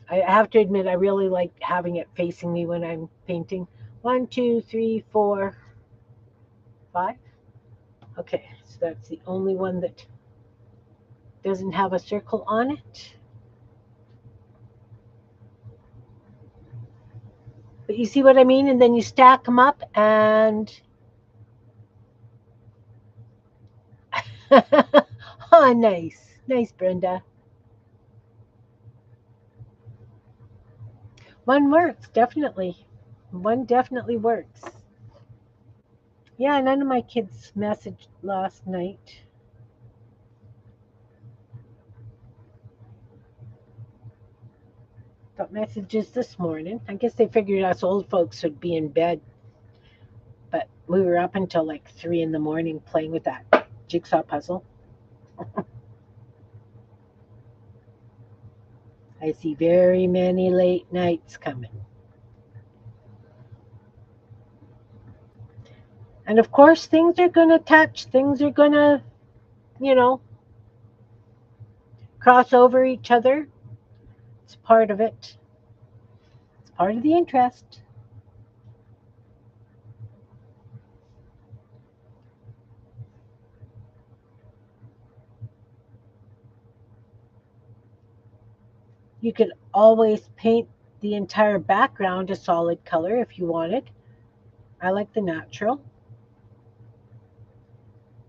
I have to admit, I really like having it facing me when I'm painting. 1, 2, 3, 4, 5. Okay, so that's the only one that doesn't have a circle on it. But you see what I mean? And then you stack them up and... oh, nice. Nice, Brenda. One works, definitely. One definitely works. Yeah, none of my kids messaged last night. Got messages this morning. I guess they figured us old folks would be in bed. But we were up until like 3 in the morning playing with that jigsaw puzzle. I see very many late nights coming. And of course, things are going to touch, things are going to, you know, cross over each other. It's part of it, it's part of the interest. You could always paint the entire background a solid color if you wanted. I like the natural.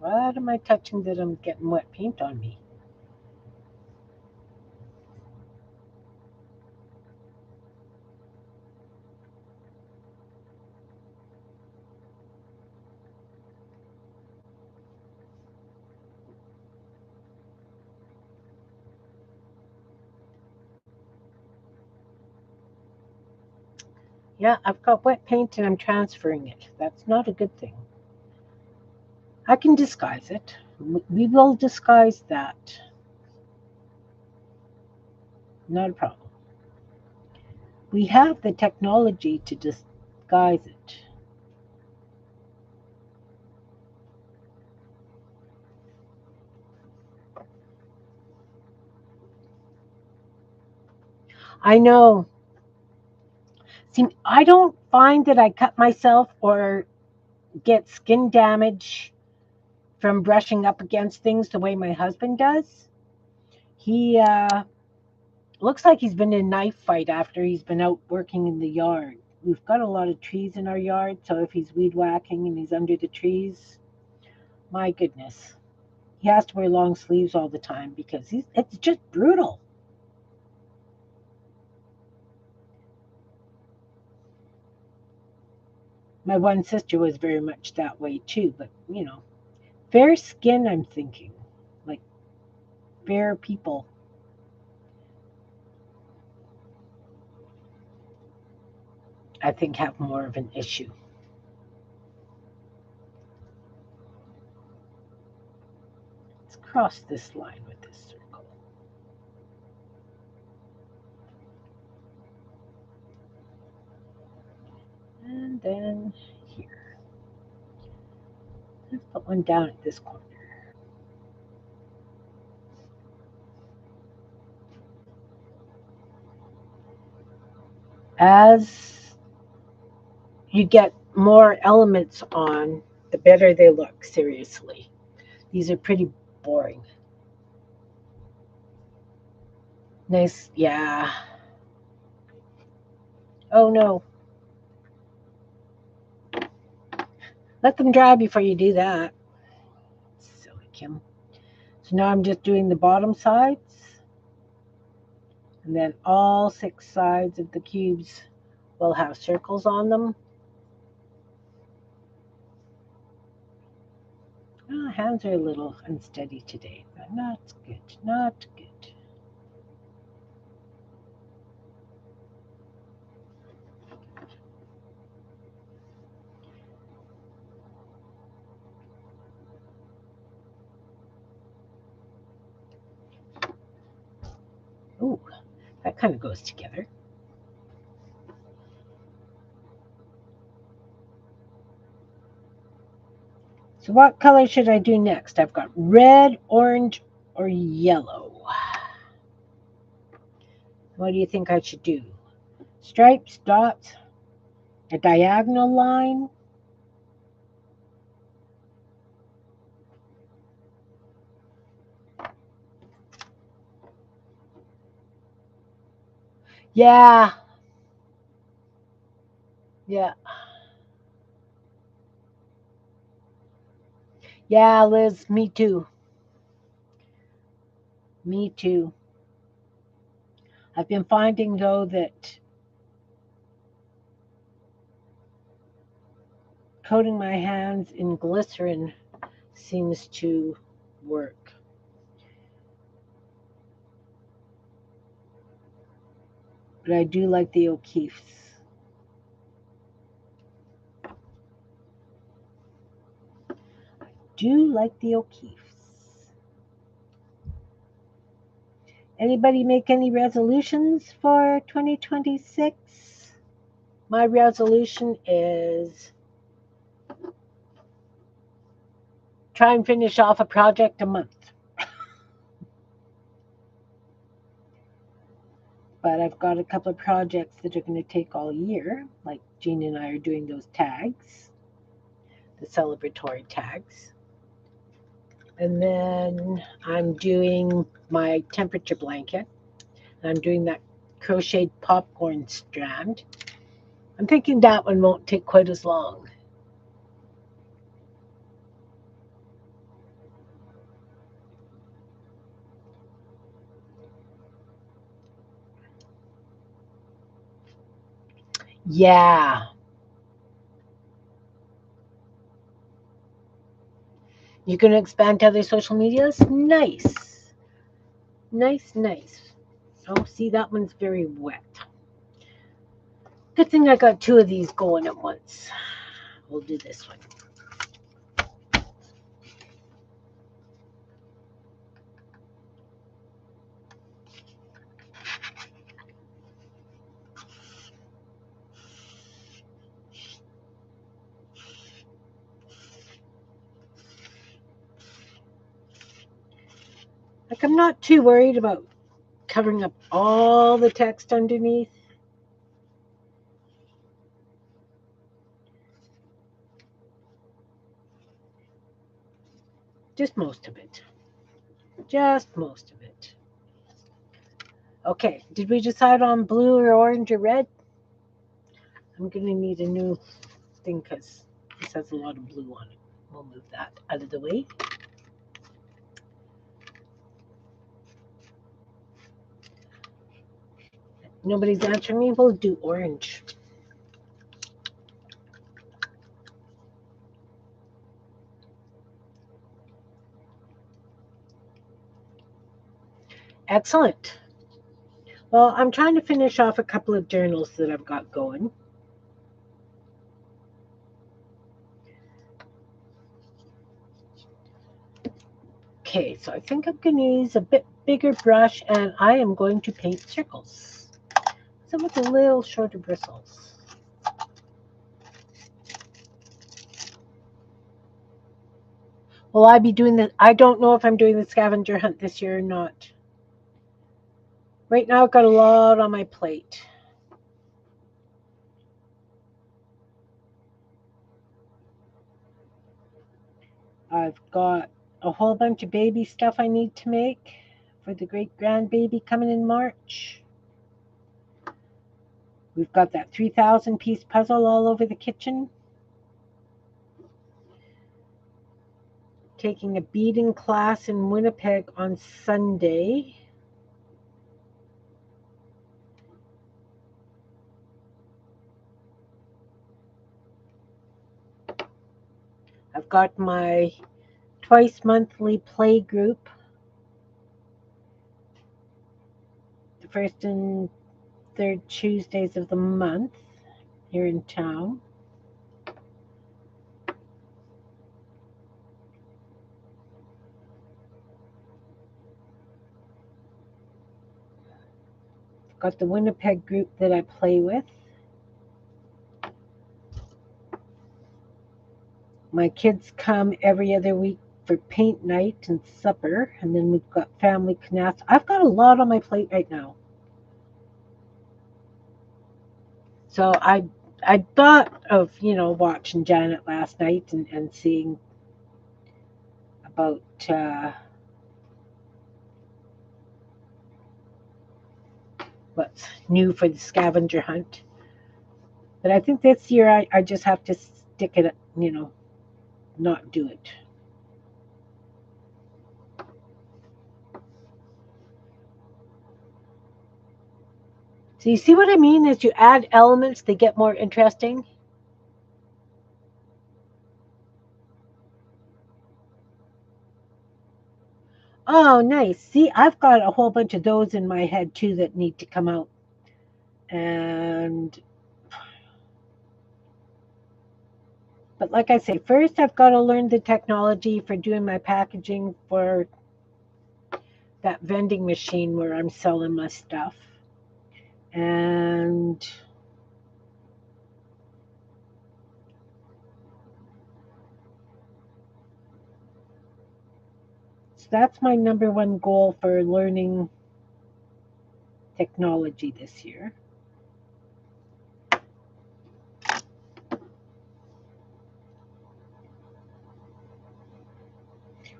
What am I touching that I'm getting wet paint on me? Yeah, I've got wet paint and I'm transferring it. That's not a good thing. I can disguise it. We will disguise that. Not a problem. We have the technology to disguise it. I know. See, I don't find that I cut myself or get skin damage from brushing up against things the way my husband does. He looks like he's been in a knife fight after he's been out working in the yard. We've got a lot of trees in our yard, so if he's weed whacking and he's under the trees, my goodness, he has to wear long sleeves all the time because it's just brutal. My one sister was very much that way too, but fair skin, I'm thinking, like fair people, I think have more of an issue. Let's cross this line with this circle. And then here. Let's put one down at this corner. As you get more elements on, the better they look, seriously. These are pretty boring. Nice, yeah. Oh no, let them dry before you do that. Silly Kim. So now I'm just doing the bottom sides, and then all six sides of the cubes will have circles on them. Oh, hands are a little unsteady today, but not good, not good. Ooh, that kind of goes together. So what color should I do next? I've got red, orange, or yellow. What do you think I should do? Stripes, dots, a diagonal line? Yeah, yeah, yeah, Liz, me too. Me too. I've been finding though that coating my hands in glycerin seems to work. But I do like the O'Keeffe's. Do like the O'Keeffe's. Anybody make any resolutions for 2026? My resolution is try and finish off a project a month. But I've got a couple of projects that are going to take all year, like Jean and I are doing those tags, the celebratory tags. And then I'm doing my temperature blanket. I'm doing that crocheted popcorn strand. I'm thinking that one won't take quite as long. Yeah. You going to expand to other social medias? Nice. Nice, nice. Oh, see, that one's very wet. Good thing I got two of these going at once. We'll do this one. Like, I'm not too worried about covering up all the text underneath. Just most of it. Just most of it. Okay, did we decide on blue or orange or red? I'm going to need a new thing because this has a lot of blue on it. We'll move that out of the way. Nobody's answering me. We'll do orange. Excellent. Well, I'm trying to finish off a couple of journals that I've got going. Okay, so I think I'm going to use a bit bigger brush and I am going to paint circles. Some with a little shorter bristles. Will I be doing the, I don't know if I'm doing the scavenger hunt this year or not. Right now I've got a lot on my plate. I've got a whole bunch of baby stuff I need to make for the great grandbaby coming in March. We've got that 3,000 piece puzzle all over the kitchen. Taking a beading class in Winnipeg on Sunday. I've got my twice monthly play group. The first and third Tuesdays of the month here in town. Got the Winnipeg group that I play with. My kids come every other week for paint night and supper, and then we've got family canasta. I've got a lot on my plate right now. So I thought of, watching Janet last night and seeing about what's new for the scavenger hunt. But I think this year I just have to stick it, not do it. So you see what I mean? As you add elements, they get more interesting. Oh, nice. See, I've got a whole bunch of those in my head too that need to come out. And but like I say, first I've got to learn the technology for doing my packaging for that vending machine where I'm selling my stuff. And so that's my number one goal for learning technology this year.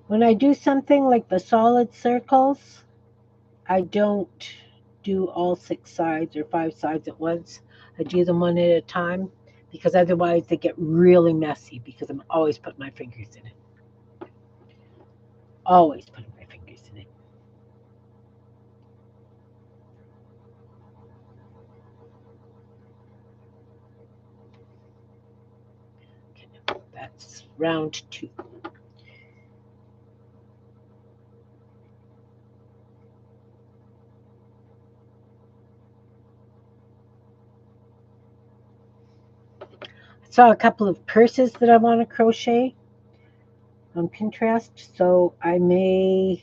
When I do something like the solid circles, I don't do all six sides or five sides at once. I do them one at a time because otherwise they get really messy because I'm always putting my fingers in it. Always putting my fingers in it. round 2. I saw a couple of purses that I want to crochet on Pinterest, so I may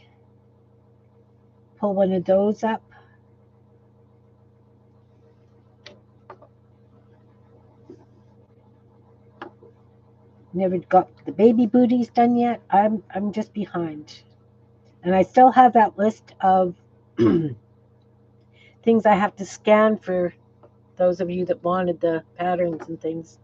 pull one of those up. Never got the baby booties done yet. I'm just behind. And I still have that list of things I have to scan for those of you that wanted the patterns and things.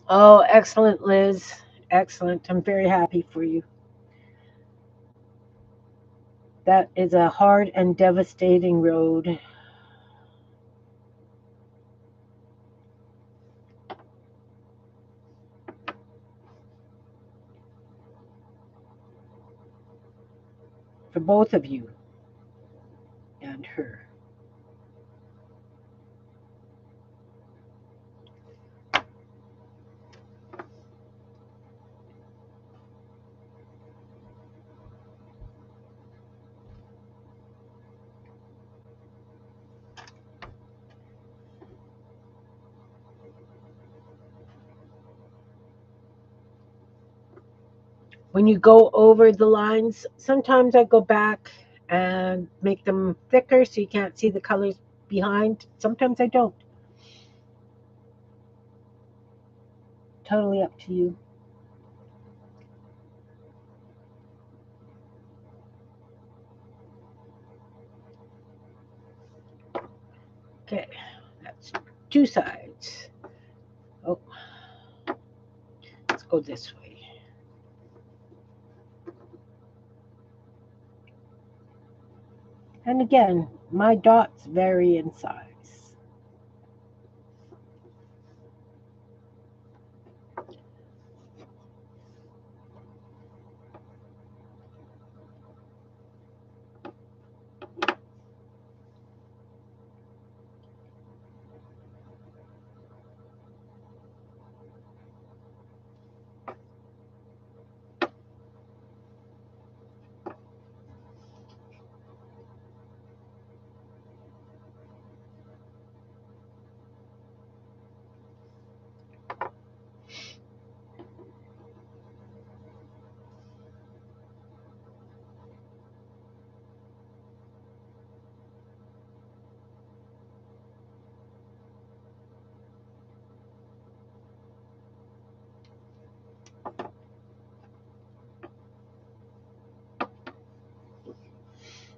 Oh, excellent, Liz. Excellent. I'm very happy for you. That is a hard and devastating road. For both of you and her. When you go over the lines, sometimes I go back and make them thicker so you can't see the colors behind. Sometimes I don't. Totally up to you. Okay, that's 2 sides. Oh, let's go this way. And again, my dots vary in size.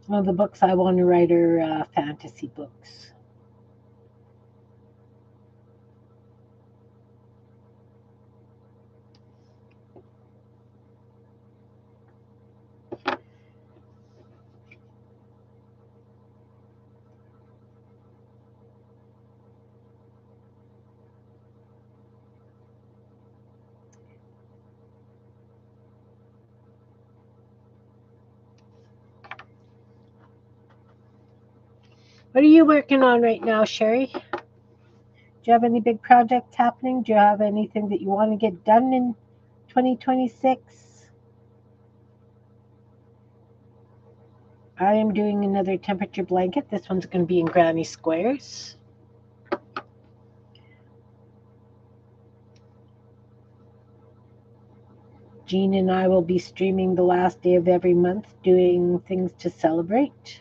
One of the books I want to write are fantasy books. What are you working on right now, Sherry? Do you have any big projects happening? Do you have anything that you want to get done in 2026? I am doing another temperature blanket. This one's going to be in granny squares. Jean and I will be streaming the last day of every month, doing things to celebrate.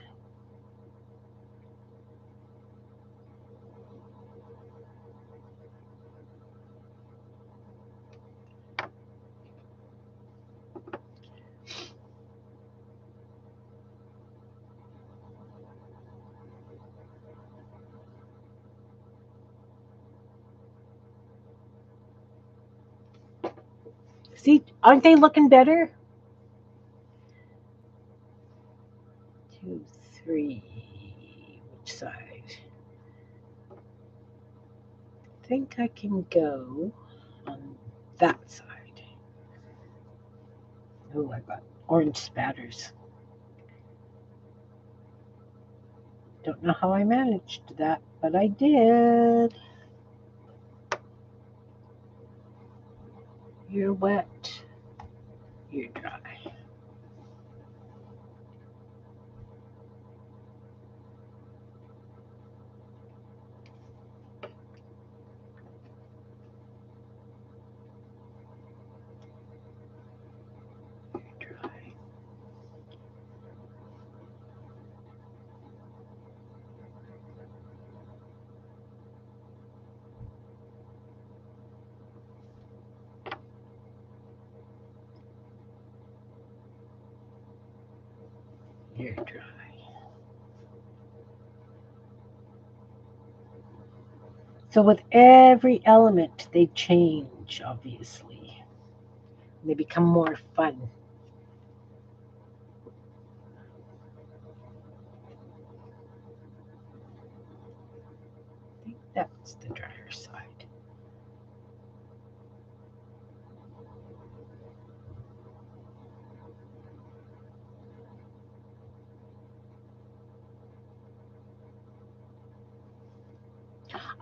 See, aren't they looking better? 2, 3. Which side? I think I can go on that side. Oh, I got orange spatters. Don't know how I managed that, but I did. You're wet. You're dry. You're dry. You're dry. So with every element, they change, obviously. They become more fun. I think that's the drier side.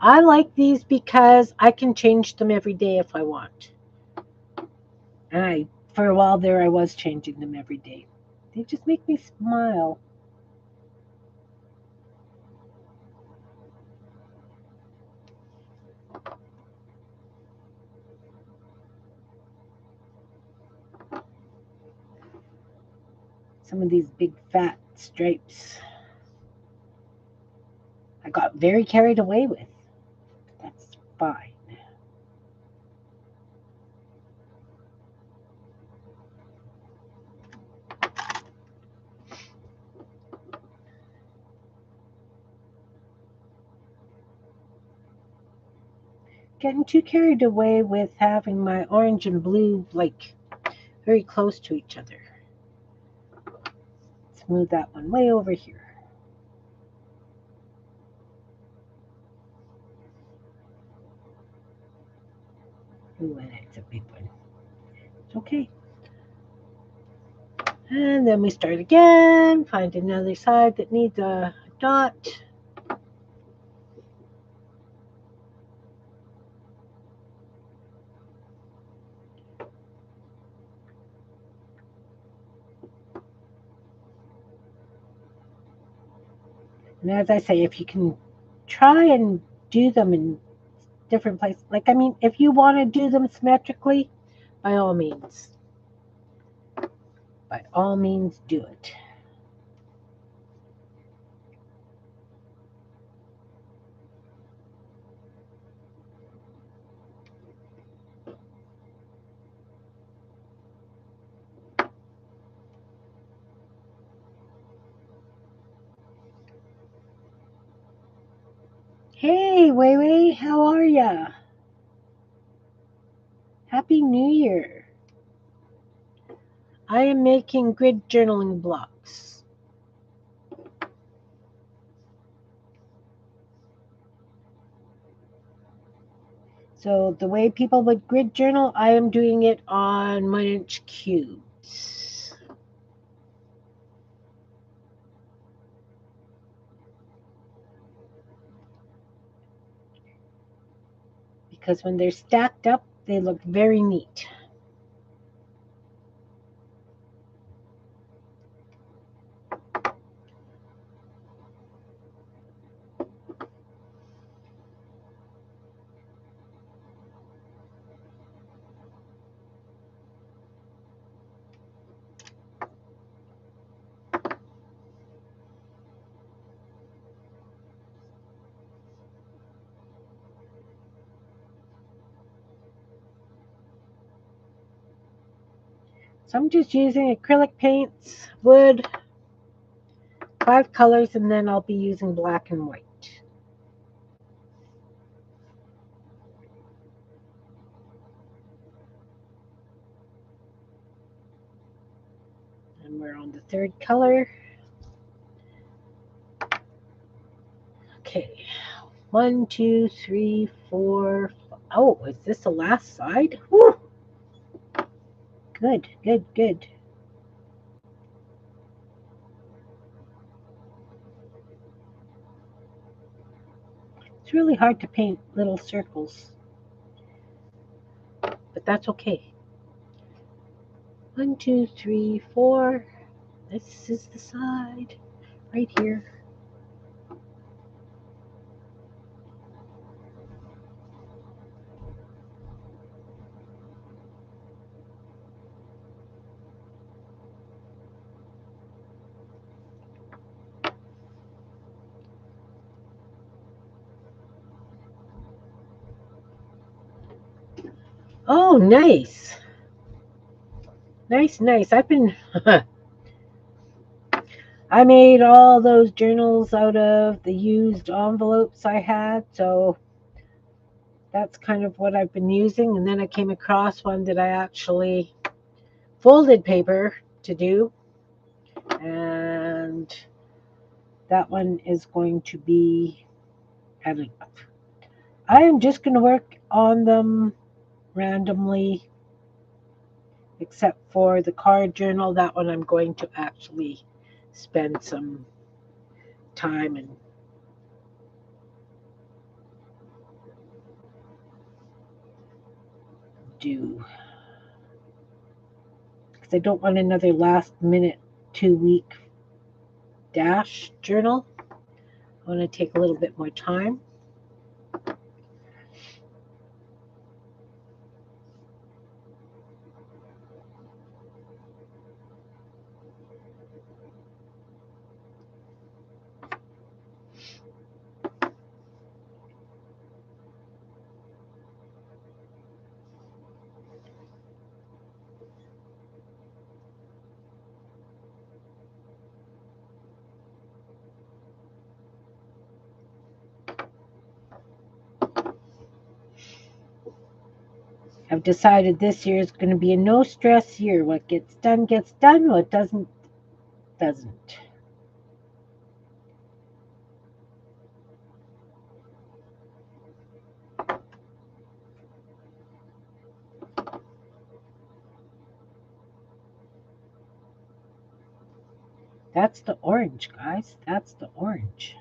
I like these because I can change them every day if I want. And for a while there, I was changing them every day. They just make me smile. Some of these big fat stripes I got very carried away with. That's fine. Getting too carried away with having my orange and blue like very close to each other. Let's move that one way over here. Ooh, and it's a big one. It's okay. And then we start again, find another side that needs a dot. And as I say, if you can try and do them in different places, like, I mean, if you want to do them symmetrically, by all means. By all means, do it. Hey, Wei Wei, how are ya? Happy New Year. I am making grid journaling blocks. So the way people would grid journal, I am doing it on 1-inch cubes. Because when they're stacked up, they look very neat. So I'm just using acrylic paints, wood, 5 colors, and then I'll be using black and white. And we're on the 3rd color. Okay, 1, 2, 3, 4. Oh, is this the last side? Whew. Good, good, good. It's really hard to paint little circles, but that's okay. 1, 2, 3, 4. This is the side right here. Oh, nice. Nice, nice. I made all those journals out of the used envelopes I had, so that's kind of what I've been using. And then I came across one that I actually folded paper to do, and that one is going to be, I don't know. I am just going to work on them randomly, except for the card journal. That one I'm going to actually spend some time and do, because I don't want another last minute 2 week dash journal. I want to take a little bit more time. I've decided this year is going to be a no stress year. What gets done gets done. What doesn't, doesn't. That's the orange, guys. That's the orange.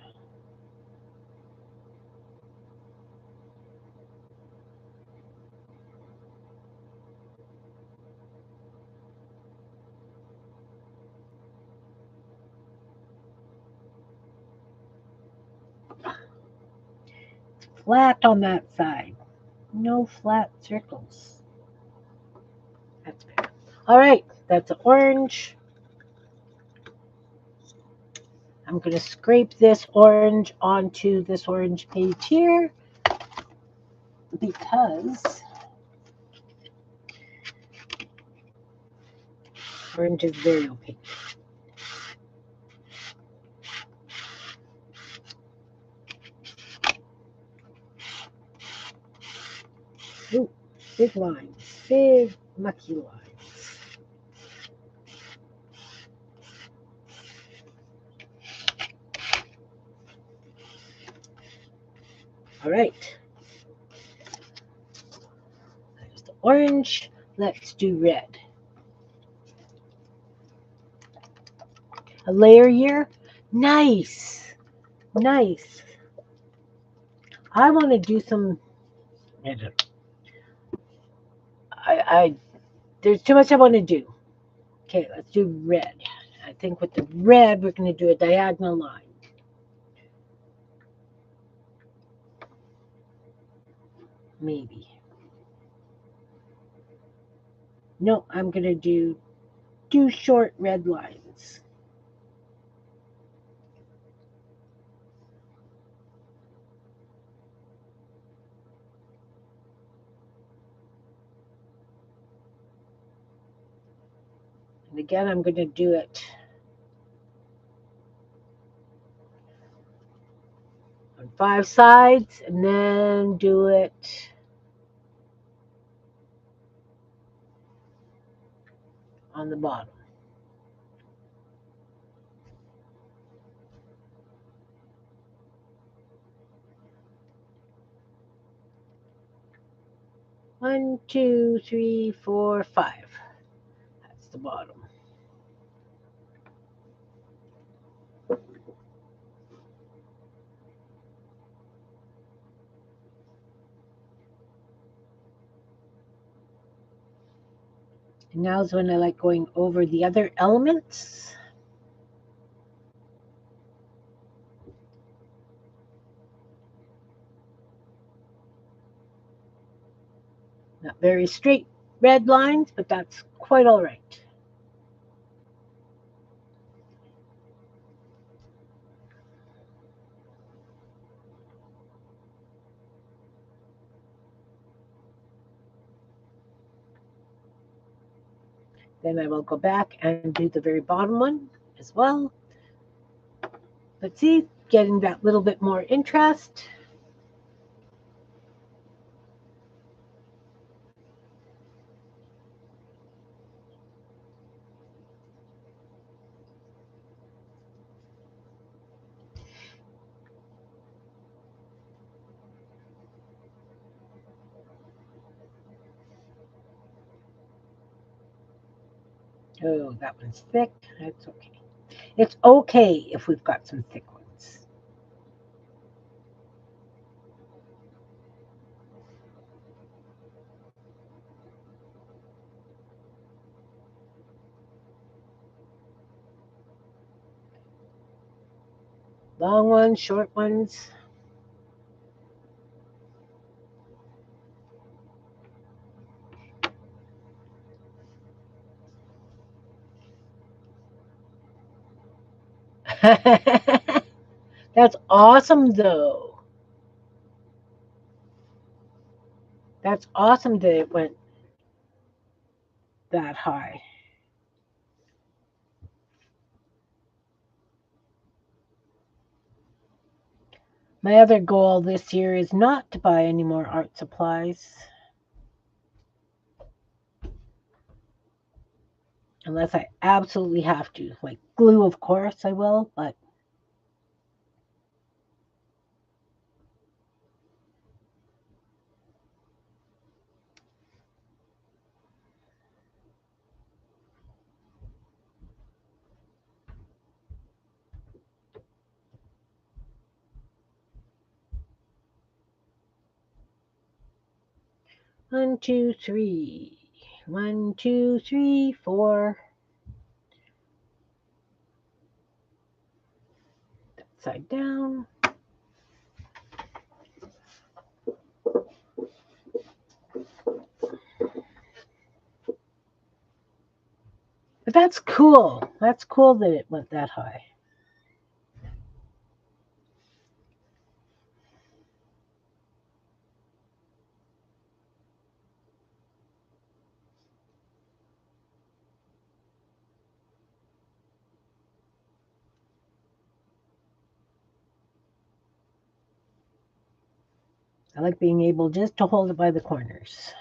Flat on that side. No flat circles. That's better. All right, that's orange. I'm going to scrape this orange onto this orange page here because orange is very opaque. Ooh, big lines, big mucky lines. All right. There's the orange. Let's do red. A layer year. Nice. Nice. I want to do some. I there's too much I want to do. Okay, let's do red. I think with the red we're going to do a diagonal line. Maybe. No, I'm going to do 2 short red lines. And again, I'm going to do it on 5 sides and then do it on the bottom. One, two, three, four, 5. That's the bottom. And now's when I like going over the other elements. Not very straight red lines, but that's quite all right. Then I will go back and do the very bottom one as well. Let's see, getting that little bit more interest. Oh, that one's thick. That's okay. It's okay if we've got some thick ones. Long ones, short ones. That's awesome, though. That's awesome that it went that high. My other goal this year is not to buy any more art supplies unless I absolutely have to. Like glue, of course, I will, but one, two, three. One, two, three, four. Side down. But that's cool. That's cool that it went that high. I like being able just to hold it by the corners.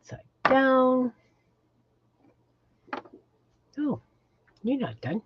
Side down. Oh, you're not done.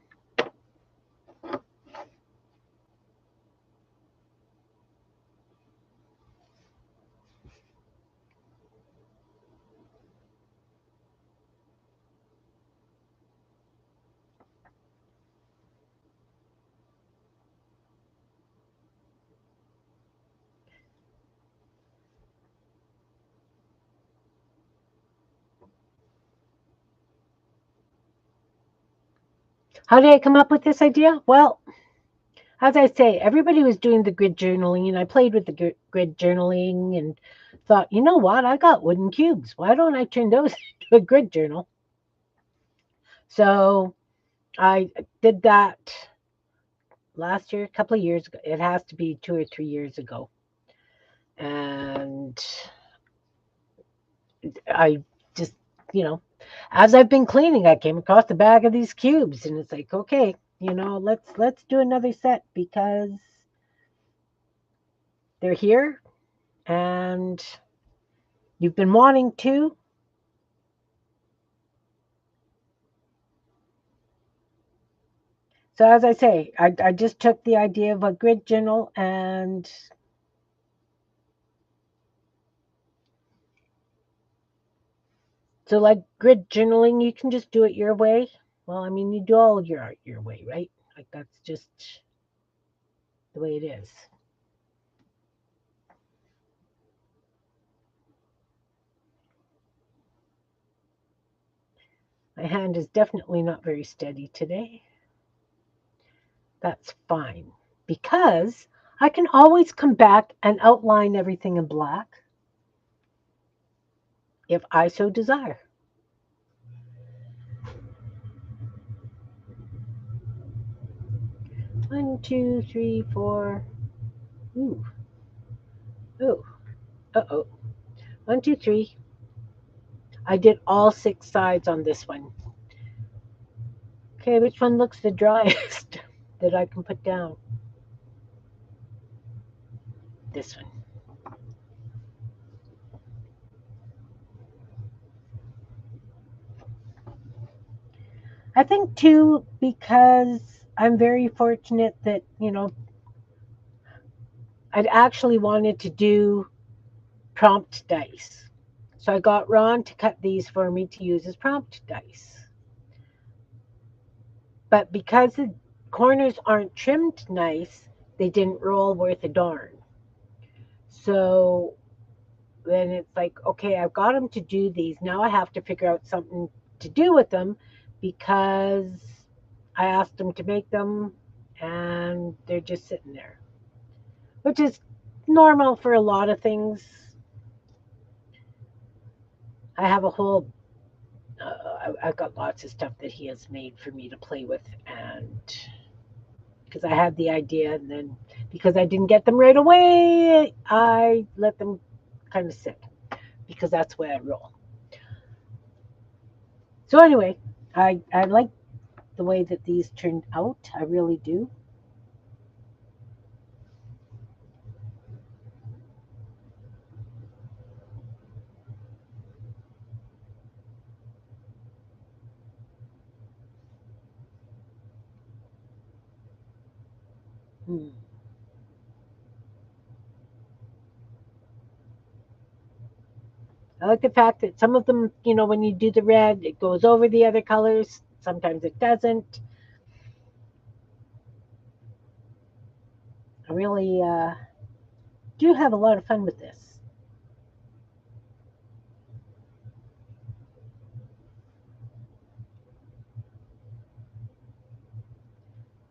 How did I come up with this idea? Well, as I say, everybody was doing the grid journaling, and I played with the grid journaling and thought, you know what? I got wooden cubes. Why don't I turn those into a grid journal? So I did that last year, a couple of years ago. It has to be 2 or 3 years ago. And I just, you know, as I've been cleaning, I came across a bag of these cubes, and it's like, okay, let's do another set because they're here and you've been wanting to. So as I say, I just took the idea of a grid journal and So, like grid journaling, you can just do it your way. Well, I mean, you do all your art your way, right? Like that's just the way it is. My hand is definitely not very steady today. That's fine because I can always come back and outline everything in black if I so desire. One, two, three, four. Ooh, ooh, uh-oh. One, two, three. I did all six sides on this one. Okay, which one looks the driest that I can put down? This one. I think too, because I'm very fortunate that, I'd actually wanted to do prompt dice. So I got Ron to cut these for me to use as prompt dice. But because the corners aren't trimmed nice, they didn't roll worth a darn. So then it's like, okay, I've got them to do these. Now I have to figure out something to do with them because I asked them to make them and they're just sitting there, which is normal for a lot of things. I have a whole, I've got lots of stuff that he has made for me to play with, and because I had the idea, and then because I didn't get them right away, I let them kind of sit because that's the way I roll. So anyway, I like the way that these turned out. I really do. Hmm. I like the fact that some of them, when you do the red, it goes over the other colors. Sometimes it doesn't. I really do have a lot of fun with this.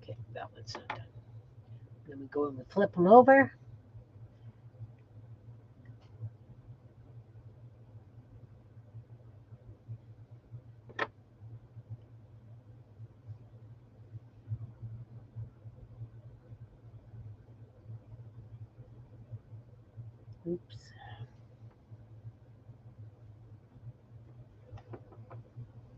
Okay, that one's not done. Then we go and we flip them over. Oops.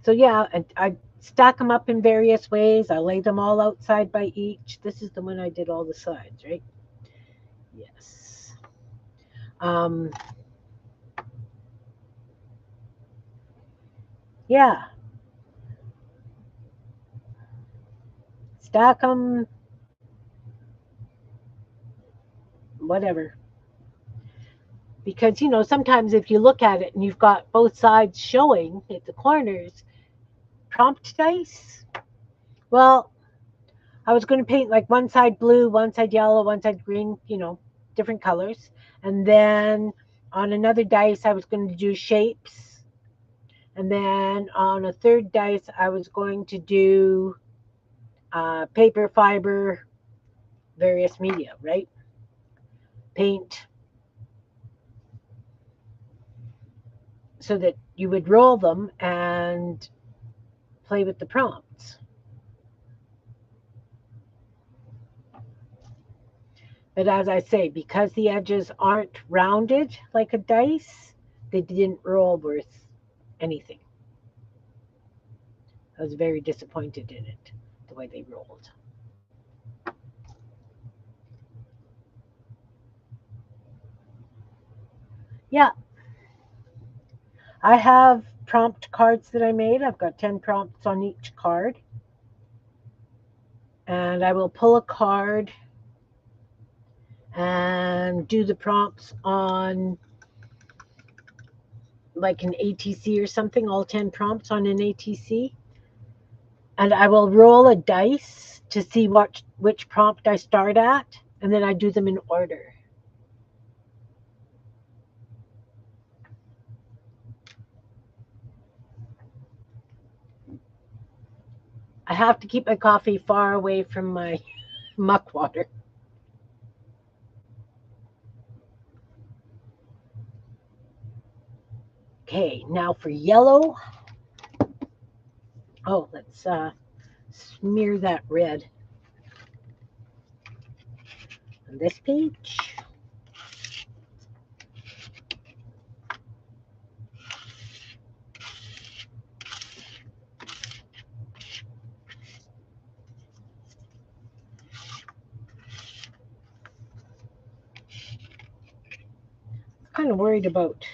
So yeah, I stack them up in various ways. I lay them all outside by each. This is the one I did all the sides, right? Yes. Um, yeah, stack them, whatever. Because sometimes if you look at it and you've got both sides showing at the corners, prompt dice. Well, I was going to paint like one side blue, one side yellow, one side green, different colors. And then on another dice, I was going to do shapes. And then on a third dice, I was going to do paper, fiber, various media, right? Paint, so that you would roll them and play with the prompts. But as I say, because the edges aren't rounded like a dice, they didn't roll worth anything. I was very disappointed in it, the way they rolled. Yeah, I have prompt cards that I made. I've got 10 prompts on each card. And I will pull a card and do the prompts on like an ATC or something, all 10 prompts on an ATC. And I will roll a dice to see which prompt I start at, and then I do them in order. I have to keep my coffee far away from my muck water. Okay, now for yellow. Oh, let's smear that red on this page. Kind of worried about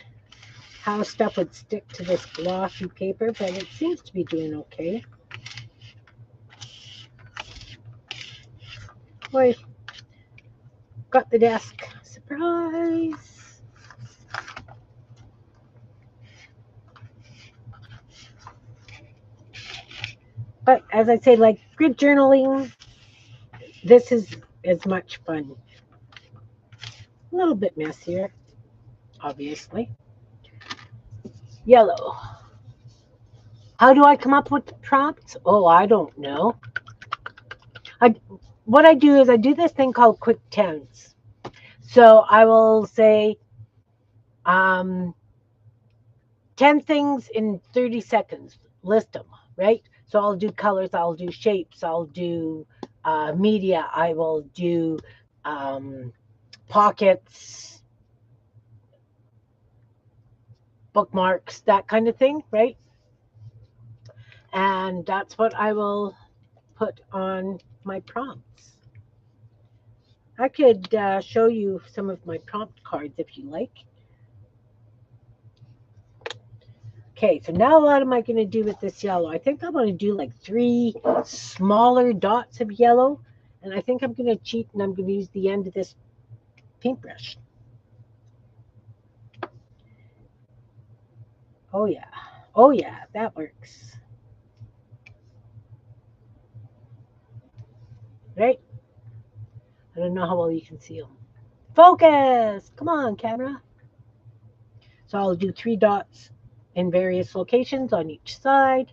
how stuff would stick to this glossy paper, but it seems to be doing okay. Boy, got the desk. Surprise! But as I say, like grid journaling, this is as much fun. A little bit messier, obviously. Yellow. How do I come up with the prompts? Oh, I don't know. What I do is I do this thing called quick tens. So I will say 10 things in 30 seconds. List them, right? So I'll do colors, I'll do shapes, I'll do media, I will do pockets, bookmarks, that kind of thing, right? And that's what I will put on my prompts. I could show you some of my prompt cards if you like. Okay, so now what am I going to do with this yellow? I think I'm going to do like 3 smaller dots of yellow. And I think I'm going to cheat and I'm going to use the end of this paintbrush. Oh, yeah. Oh, yeah, that works. Right? I don't know how well you can see them. Focus! Come on, camera. So I'll do 3 dots in various locations on each side.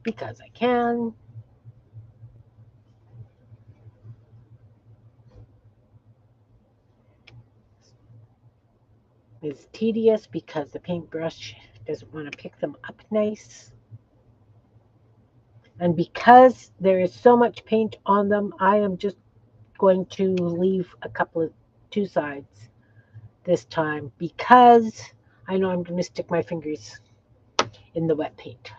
Because I can. It's tedious because the paintbrush doesn't want to pick them up nice. And because there is so much paint on them, I am just going to leave a couple of 2 sides this time because I know I'm going to stick my fingers in the wet paint.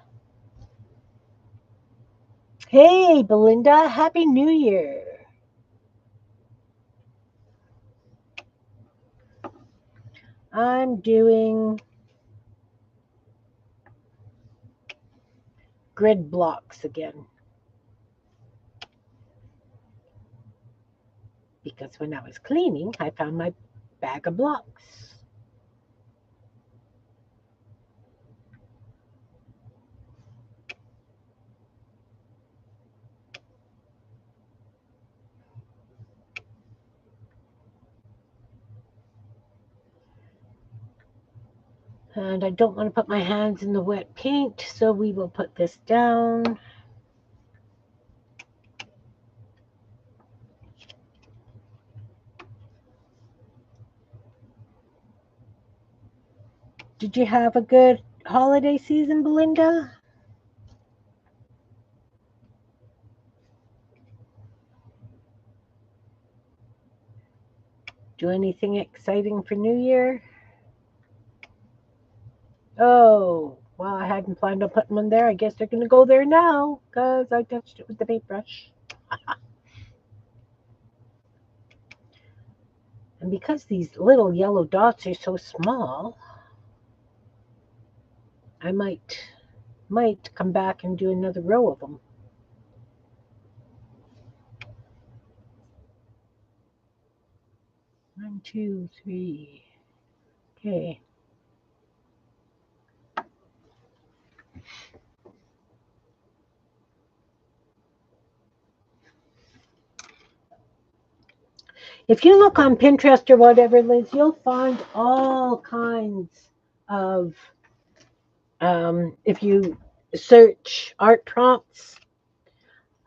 Hey, Belinda, Happy New Year. I'm doing grid blocks again. Because when I was cleaning, I found my bag of blocks. And I don't want to put my hands in the wet paint, so we will put this down. Did you have a good holiday season, Belinda? Do anything exciting for New Year? Oh, well, I hadn't planned on putting one there. I guess they're going to go there now because I touched it with the paintbrush. And because these little yellow dots are so small, I might come back and do another row of them. 1, 2, 3. Okay. If you look on Pinterest or whatever, Liz, you'll find all kinds of, if you search art prompts,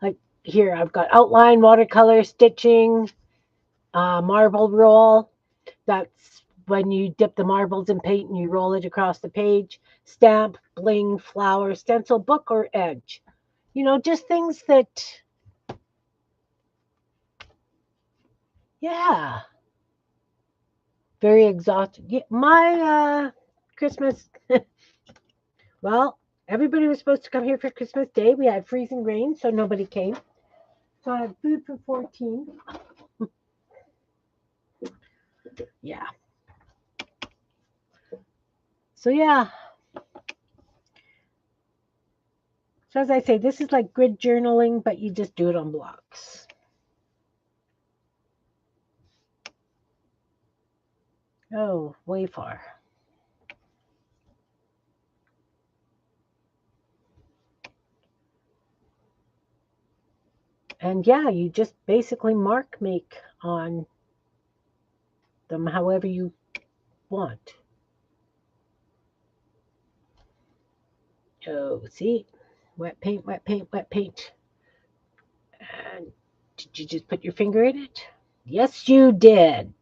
like here, I've got outline, watercolor, stitching, marble roll. That's when you dip the marbles in paint and you roll it across the page. Stamp, bling, flower, stencil, book, or edge. Just things that, yeah, very exhausting. Yeah, my Christmas, well, everybody was supposed to come here for Christmas Day. We had freezing rain, so nobody came. So I had food for 14. Yeah. So, yeah. So, as I say, this is like grid journaling, but you just do it on blocks. Oh, way far. And yeah, you just basically mark make on them however you want. Oh, see? Wet paint, wet paint, wet paint. And did you just put your finger in it? Yes, you did.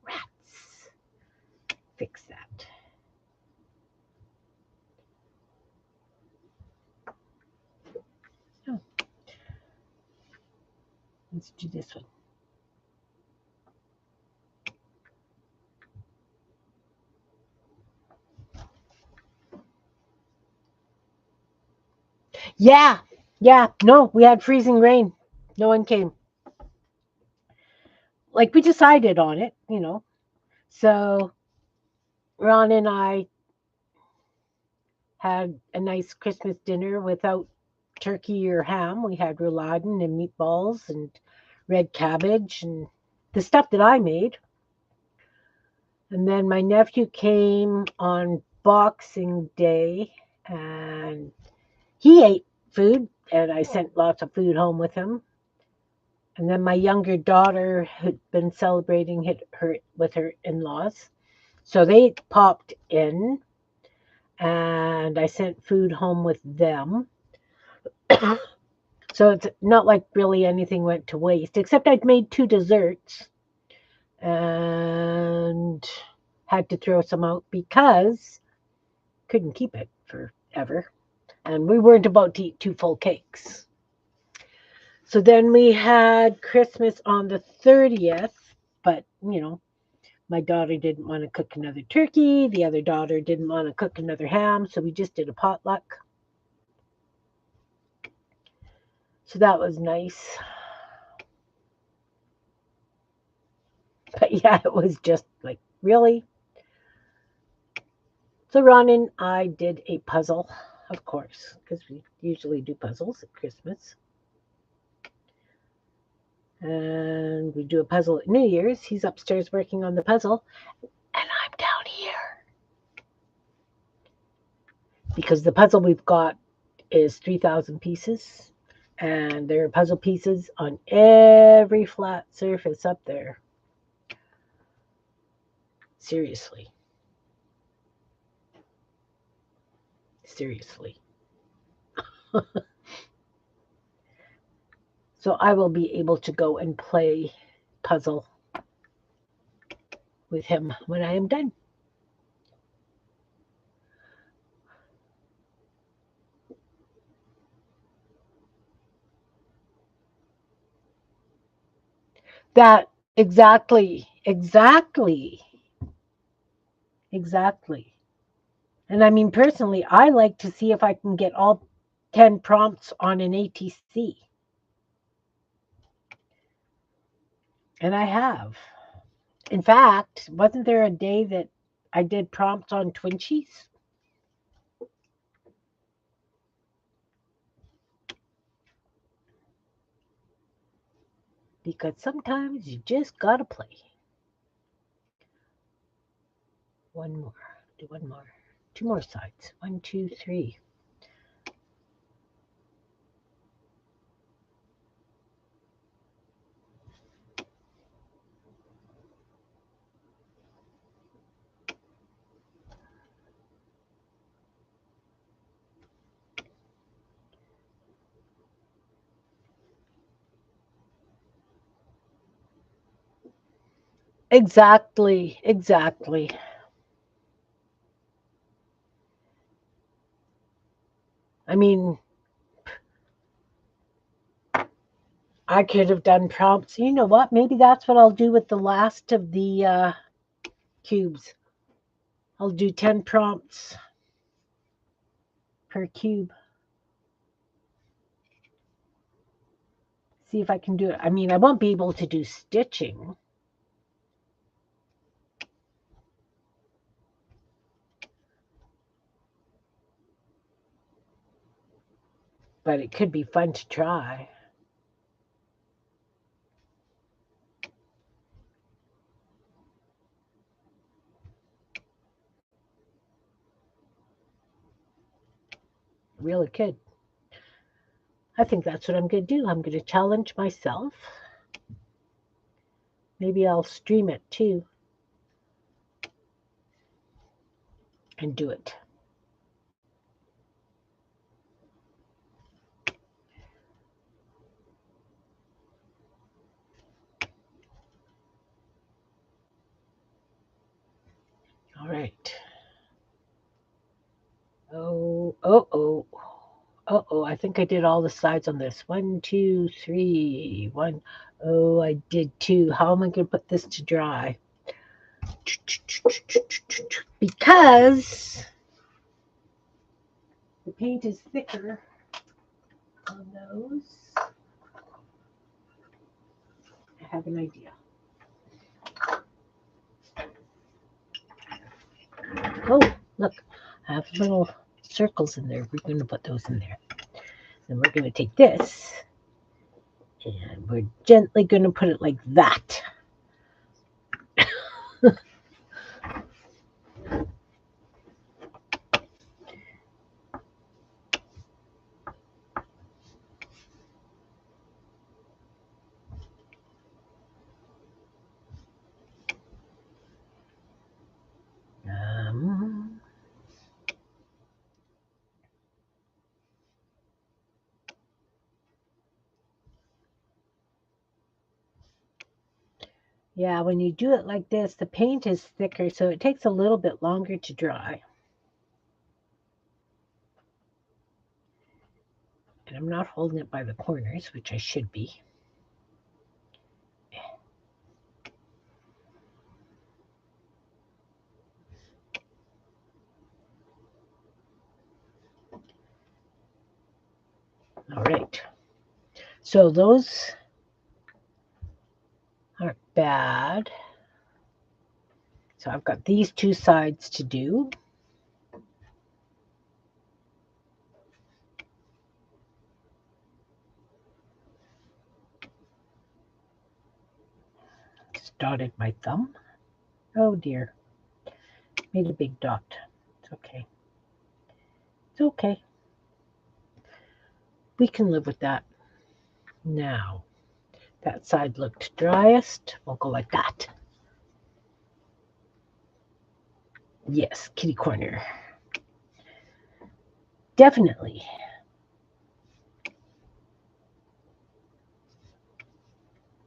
Rats. Fix that. Oh, let's do this one. Yeah, yeah. No, we had freezing rain. No one came. Like we decided on it. So Ron and I had a nice Christmas dinner without turkey or ham. We had rouladen and meatballs and red cabbage and the stuff that I made. And then my nephew came on Boxing Day and he ate food, and I sent lots of food home with him. And then my younger daughter had been celebrating her with her in-laws. So they popped in and I sent food home with them. So it's not like really anything went to waste, except I'd made 2 desserts and had to throw some out because couldn't keep it forever. And we weren't about to eat 2 full cakes. So then we had Christmas on the 30th, but my daughter didn't want to cook another turkey. The other daughter didn't want to cook another ham, so we just did a potluck. So that was nice. But yeah, it was just like, really? So Ron and I did a puzzle, of course, because we usually do puzzles at Christmas. And we do a puzzle at New Year's. He's upstairs working on the puzzle, and I'm down here. Because the puzzle we've got is 3,000 pieces, and there are puzzle pieces on every flat surface up there. Seriously. Seriously. So I will be able to go and play puzzle with him when I am done. That exactly. And I mean, personally, I like to see if I can get all 10 prompts on an ATC. And I have. In fact, wasn't there a day that I did prompts on Twinchies? Because sometimes you just gotta play. One more. Do one more. Two more sides. 1, 2, 3. Exactly. Exactly. I mean, I could have done prompts. You know what? Maybe that's what I'll do with the last of the cubes. I'll do 10 prompts per cube. See if I can do it. I mean, I won't be able to do stitching. But it could be fun to try. Really could. I think that's what I'm going to do. I'm going to challenge myself. Maybe I'll stream it too and do it. All right. Oh, oh, oh. Oh, I think I did all the sides on this. 1, 2, 3. 1. Oh, I did 2. How am I going to put this to dry? Because the paint is thicker on those. I have an idea. Oh, look, I have little circles in there. We're going to put those in there. Then we're going to take this and we're gently going to put it like that. Um, yeah, when you do it like this, the paint is thicker, so it takes a little bit longer to dry. And I'm not holding it by the corners, which I should be. All right. So those aren't bad. So I've got these two sides to do. Just dotted my thumb. Oh dear. Made a big dot. It's okay. It's okay. We can live with that. Now, that side looked driest. We'll go like that. Yes, kitty corner. Definitely.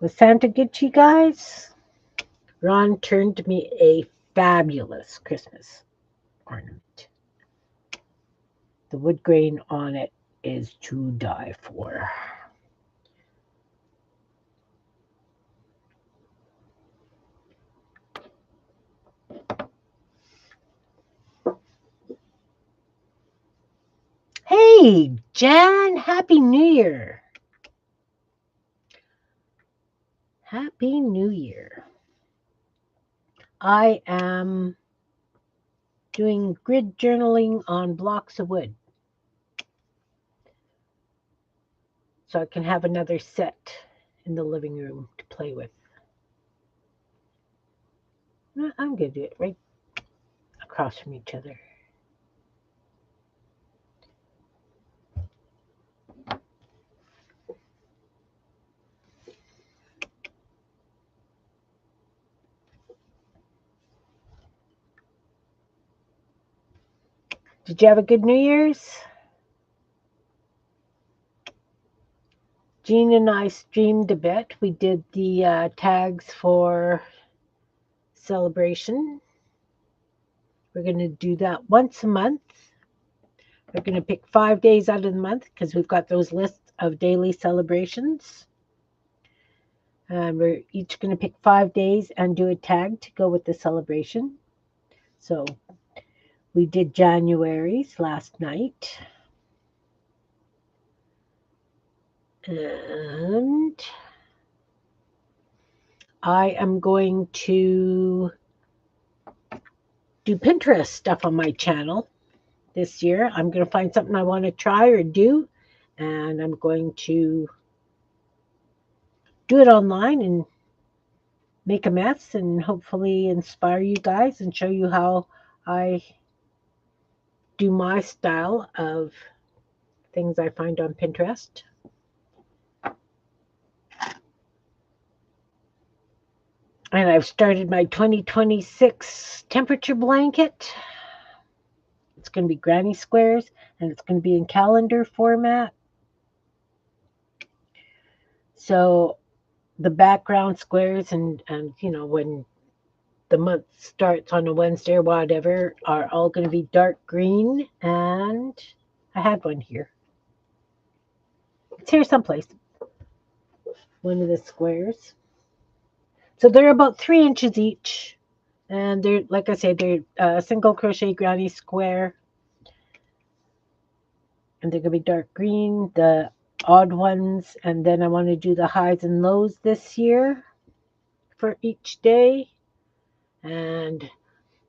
Was Santa good to you guys? Ron turned me a fabulous Christmas ornament. The wood grain on it is to die for. Hey, Jan, Happy New Year. Happy New Year. I am doing grid journaling on blocks of wood. So I can have another set in the living room to play with. I'm going to do it right. across from each other. Did you have a good New Year's? Jean and I streamed a bit. We did the tags for celebration. We're going to do that once a month. We're going to pick 5 days out of the month because we've got those lists of daily celebrations. And we're each going to pick 5 days and do a tag to go with the celebration. So we did January's last night. And I am going to do Pinterest stuff on my channel this year. I'm going to find something I want to try or do, and I'm going to do it online and make a mess and hopefully inspire you guys and show you how I do my style of things I find on Pinterest. And I've started my 2026 temperature blanket. It's going to be granny squares and it's going to be in calendar format. So the background squares and you know, when the month starts on a Wednesday or whatever, are all going to be dark green. And I had one here. It's here someplace. One of the squares. So they're about 3 inches each. And they're, like I say, they're single crochet granny square. And they're going to be dark green, the odd ones. And then I want to do the highs and lows this year for each day. And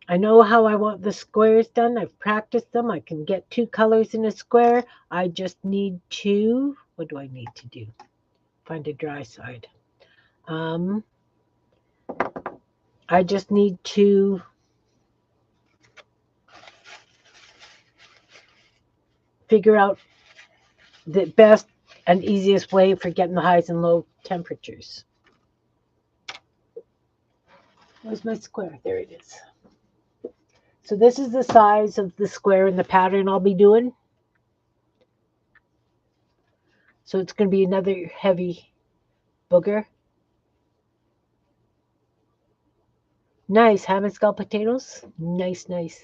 I know how I want the squares done. I've practiced them. I can get 2 colors in a square. I just need to, what do I need to do? Find a dry side. I just need to figure out the best and easiest way for getting the highs and low temperatures. Where's my square? There it is. So this is the size of the square and the pattern I'll be doing. So it's going to be another heavy booger. Nice. Ham and scalloped potatoes. Nice, nice.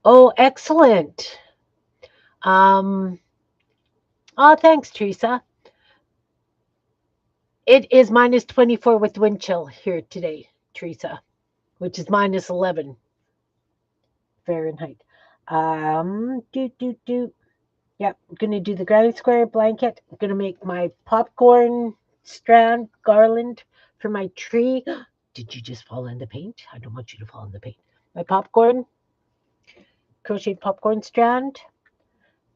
Oh, excellent. Oh, thanks, Teresa. It is minus 24 with wind chill here today, Teresa, which is minus 11 Fahrenheit. Yep, I'm going to do the granny square blanket. I'm going to make my popcorn strand garland for my tree. Did you just fall in the paint? I don't want you to fall in the paint. My popcorn, crocheted popcorn strand.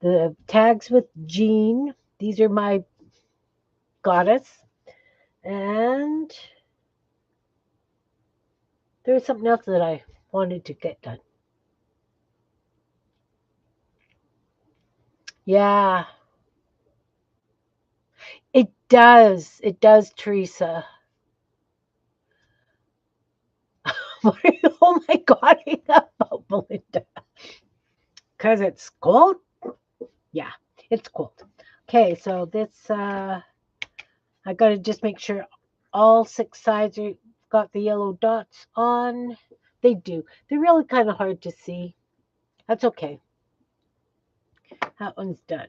The tags with Jean. These are my goddess. And there was something else that I wanted to get done. Yeah, it does. It does, Teresa. Oh my God, about Belinda. Because it's cold? Yeah, it's cold. Okay, so this, I got to just make sure all 6 sides are got the yellow dots on. They do. They're really kind of hard to see. That's okay. That one's done.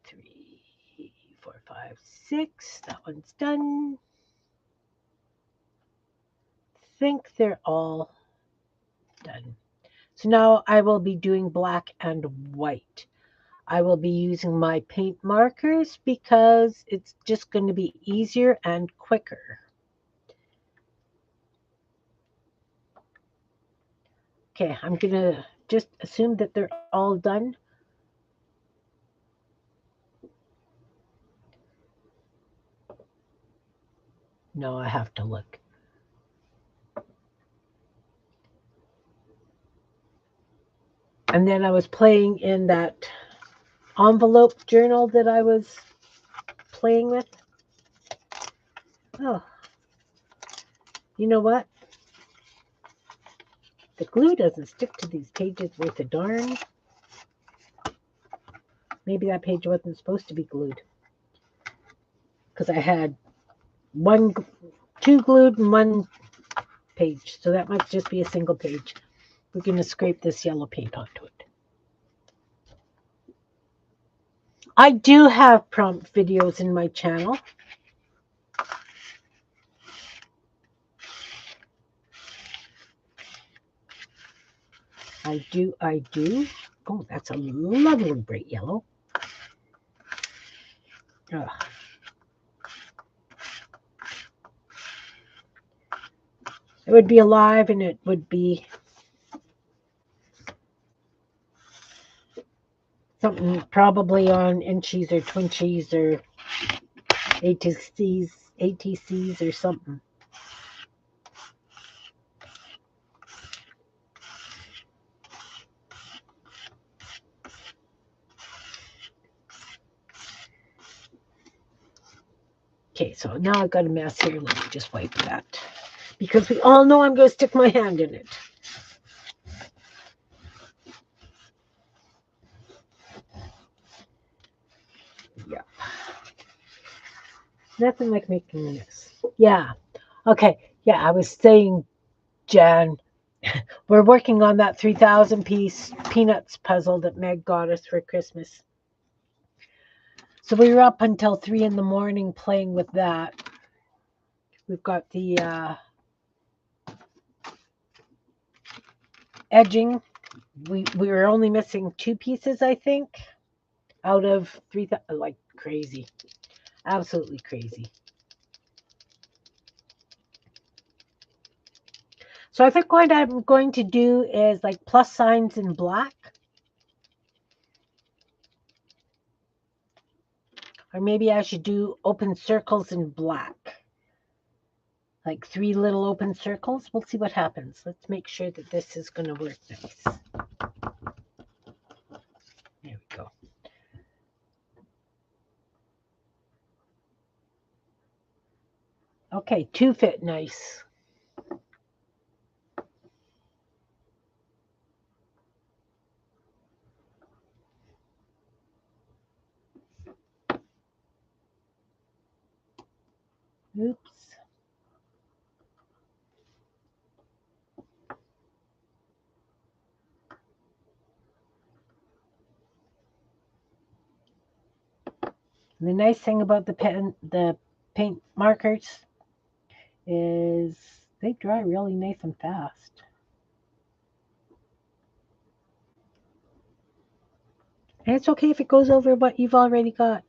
3, 4, 5, 6. That one's done. I think they're all done. So now I will be doing black and white. I will be using my paint markers because it's just going to be easier and quicker. Okay, I'm going to just assume that they're all done. No, I have to look. And then I was playing in that envelope journal that I was playing with. Oh, you know what? The glue doesn't stick to these pages worth a darn. Maybe that page wasn't supposed to be glued. Because I had two glued and one page. So that must just be a single page. We're going to scrape this yellow paint onto it. I do have prompt videos in my channel. I do. Oh, that's a lovely bright yellow. Ugh. It would be alive and it would be something probably on inchies or twinchies or ATCs or something. Okay, so now I've got a mess here. Let me just wipe that. Because we all know I'm going to stick my hand in it. Yeah. Nothing like making this. Yeah. Okay. Yeah, I was saying, Jan, we're working on that 3,000 piece peanuts puzzle that Meg got us for Christmas. So we were up until 3 in the morning playing with that. We've got the edging. We were only missing 2 pieces, I think, out of 3,000. Like crazy. Absolutely crazy. So I think what I'm going to do is like plus signs in black. Or maybe I should do open circles in black. Like 3 little open circles. We'll see what happens. Let's make sure that this is going to work nice. There we go. Okay, 2 fit nice. Oops. And the nice thing about the paint markers is they dry really nice and fast. And it's okay if it goes over what you've already got.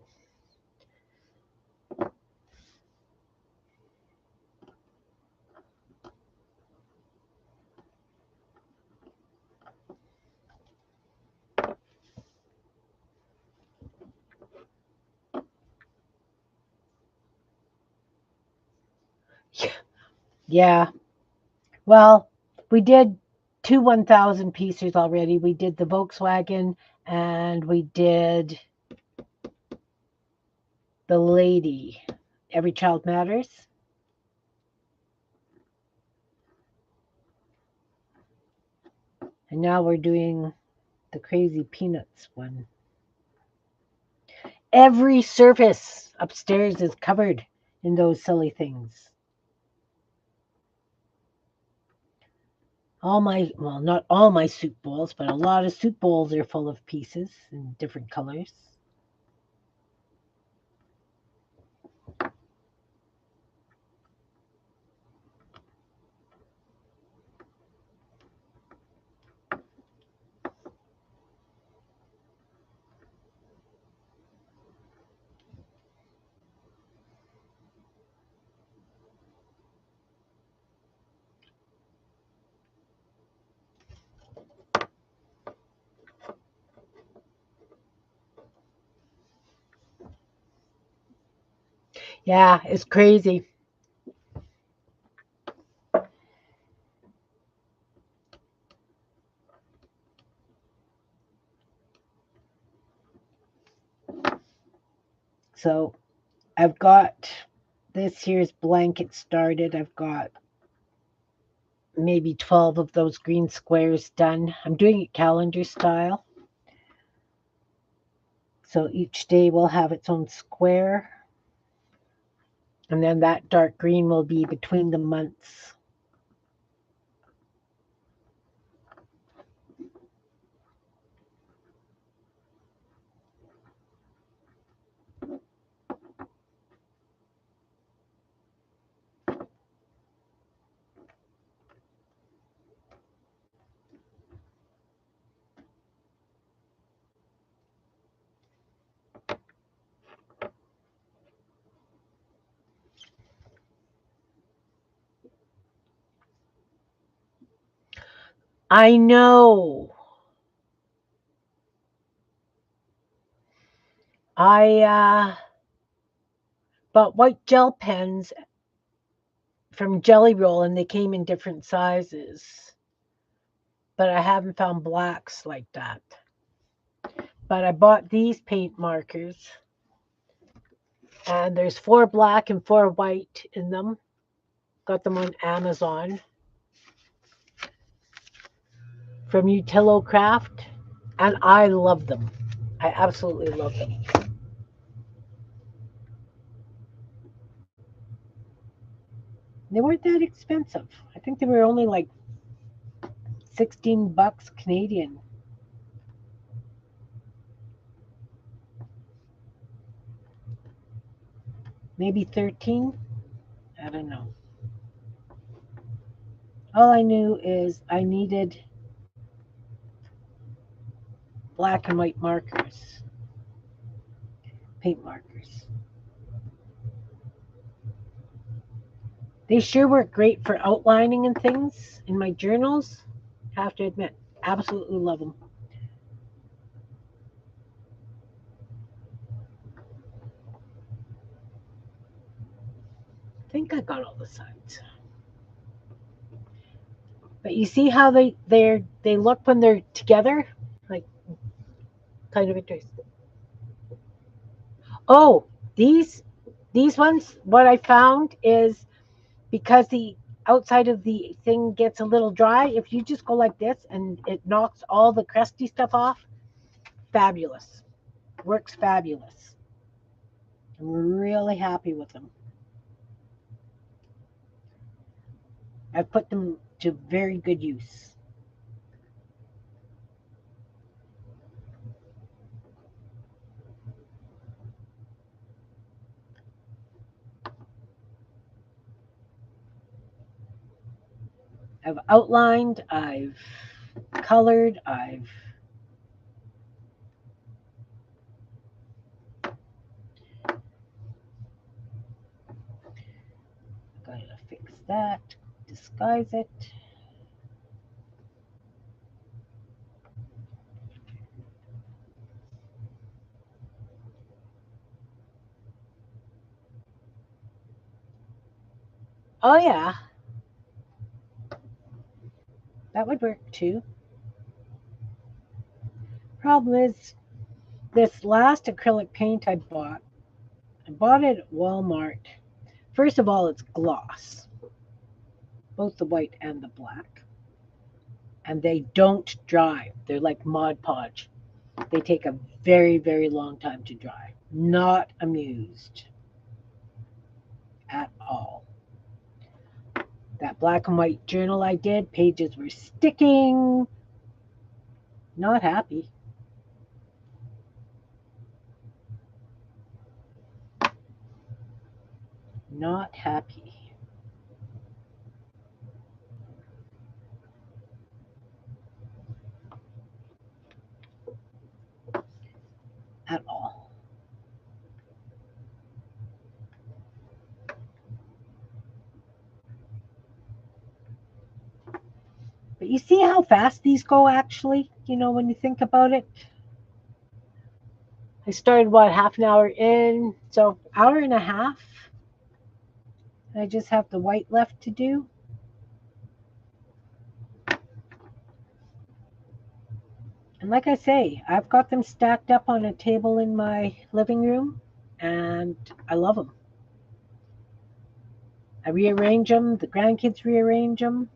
Yeah. Well, we did 2 1,000 pieces already. We did the Volkswagen and we did the lady. Every Child Matters. And now we're doing the crazy peanuts one. Every surface upstairs is covered in those silly things. Well, not all my soup bowls, but a lot of soup bowls are full of pieces in different colors. Yeah, it's crazy. So I've got this here's blanket started. I've got maybe 12 of those green squares done. I'm doing it calendar style. So each day will have its own square. And then that dark green will be between the months. I know. I bought white gel pens from Jelly Roll and they came in different sizes. But I haven't found blacks like that. But I bought these paint markers and there's 4 black and 4 white in them. Got them on Amazon from Utilo Craft and I love them. I absolutely love them. They weren't that expensive. I think they were only like 16 bucks Canadian. Maybe 13. I don't know. All I knew is I needed black and white markers, paint markers. They sure work great for outlining and things in my journals. Have to admit, absolutely love them. I think I got all the sides. But you see how they look when they're together, like kind of interesting. Oh, these these ones. What I found is because the outside of the thing gets a little dry, if you just go like this and it knocks all the crusty stuff off, fabulous. Works fabulous. I'm really happy with them. I've put them to very good use. I've outlined, I've colored, I've got to fix that, disguise it. Oh yeah, that would work too. Problem is, this last acrylic paint I bought it at Walmart. First of all, it's gloss, both the white and the black. And they don't dry. They're like Mod Podge. They take a very, very long time to dry. Not amused at all. That black and white journal I did, pages were sticking. Not happy. Not happy at all. But you see how fast these go, actually? When you think about it. I started, what, half an hour in? So, hour and a half. I just have the white left to do. And like I say, I've got them stacked up on a table in my living room, and I love them. I rearrange them. The grandkids rearrange them.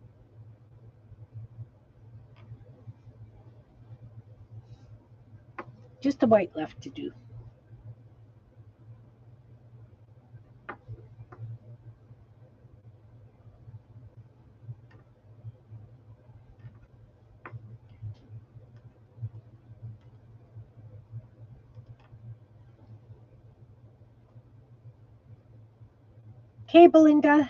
Just the white left to do. Okay, Belinda.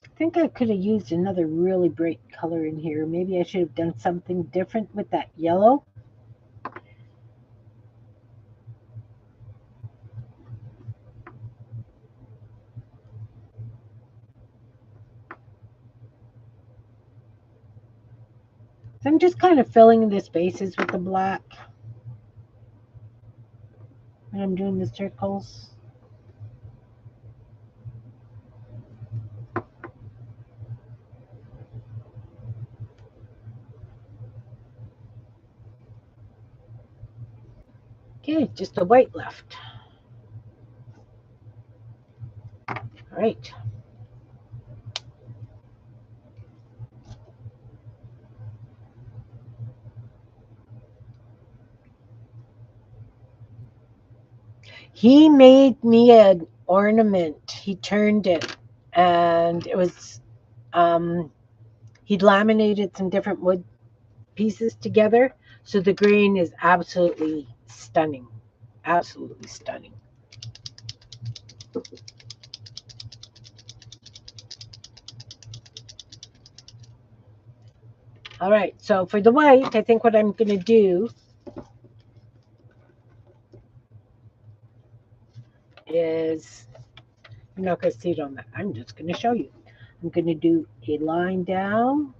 I think I could have used another really bright color in here. Maybe I should have done something different with that yellow. So I'm just kind of filling the spaces with the black when I'm doing the circles. Okay, just the white left. All right. He made me an ornament. He turned it, and it was he'd laminated some different wood pieces together. So the green is absolutely stunning. Absolutely stunning. All right, so for the white, I think what I'm going to do is, you're not going to see it on that. I'm just going to show you. I'm going to do a line down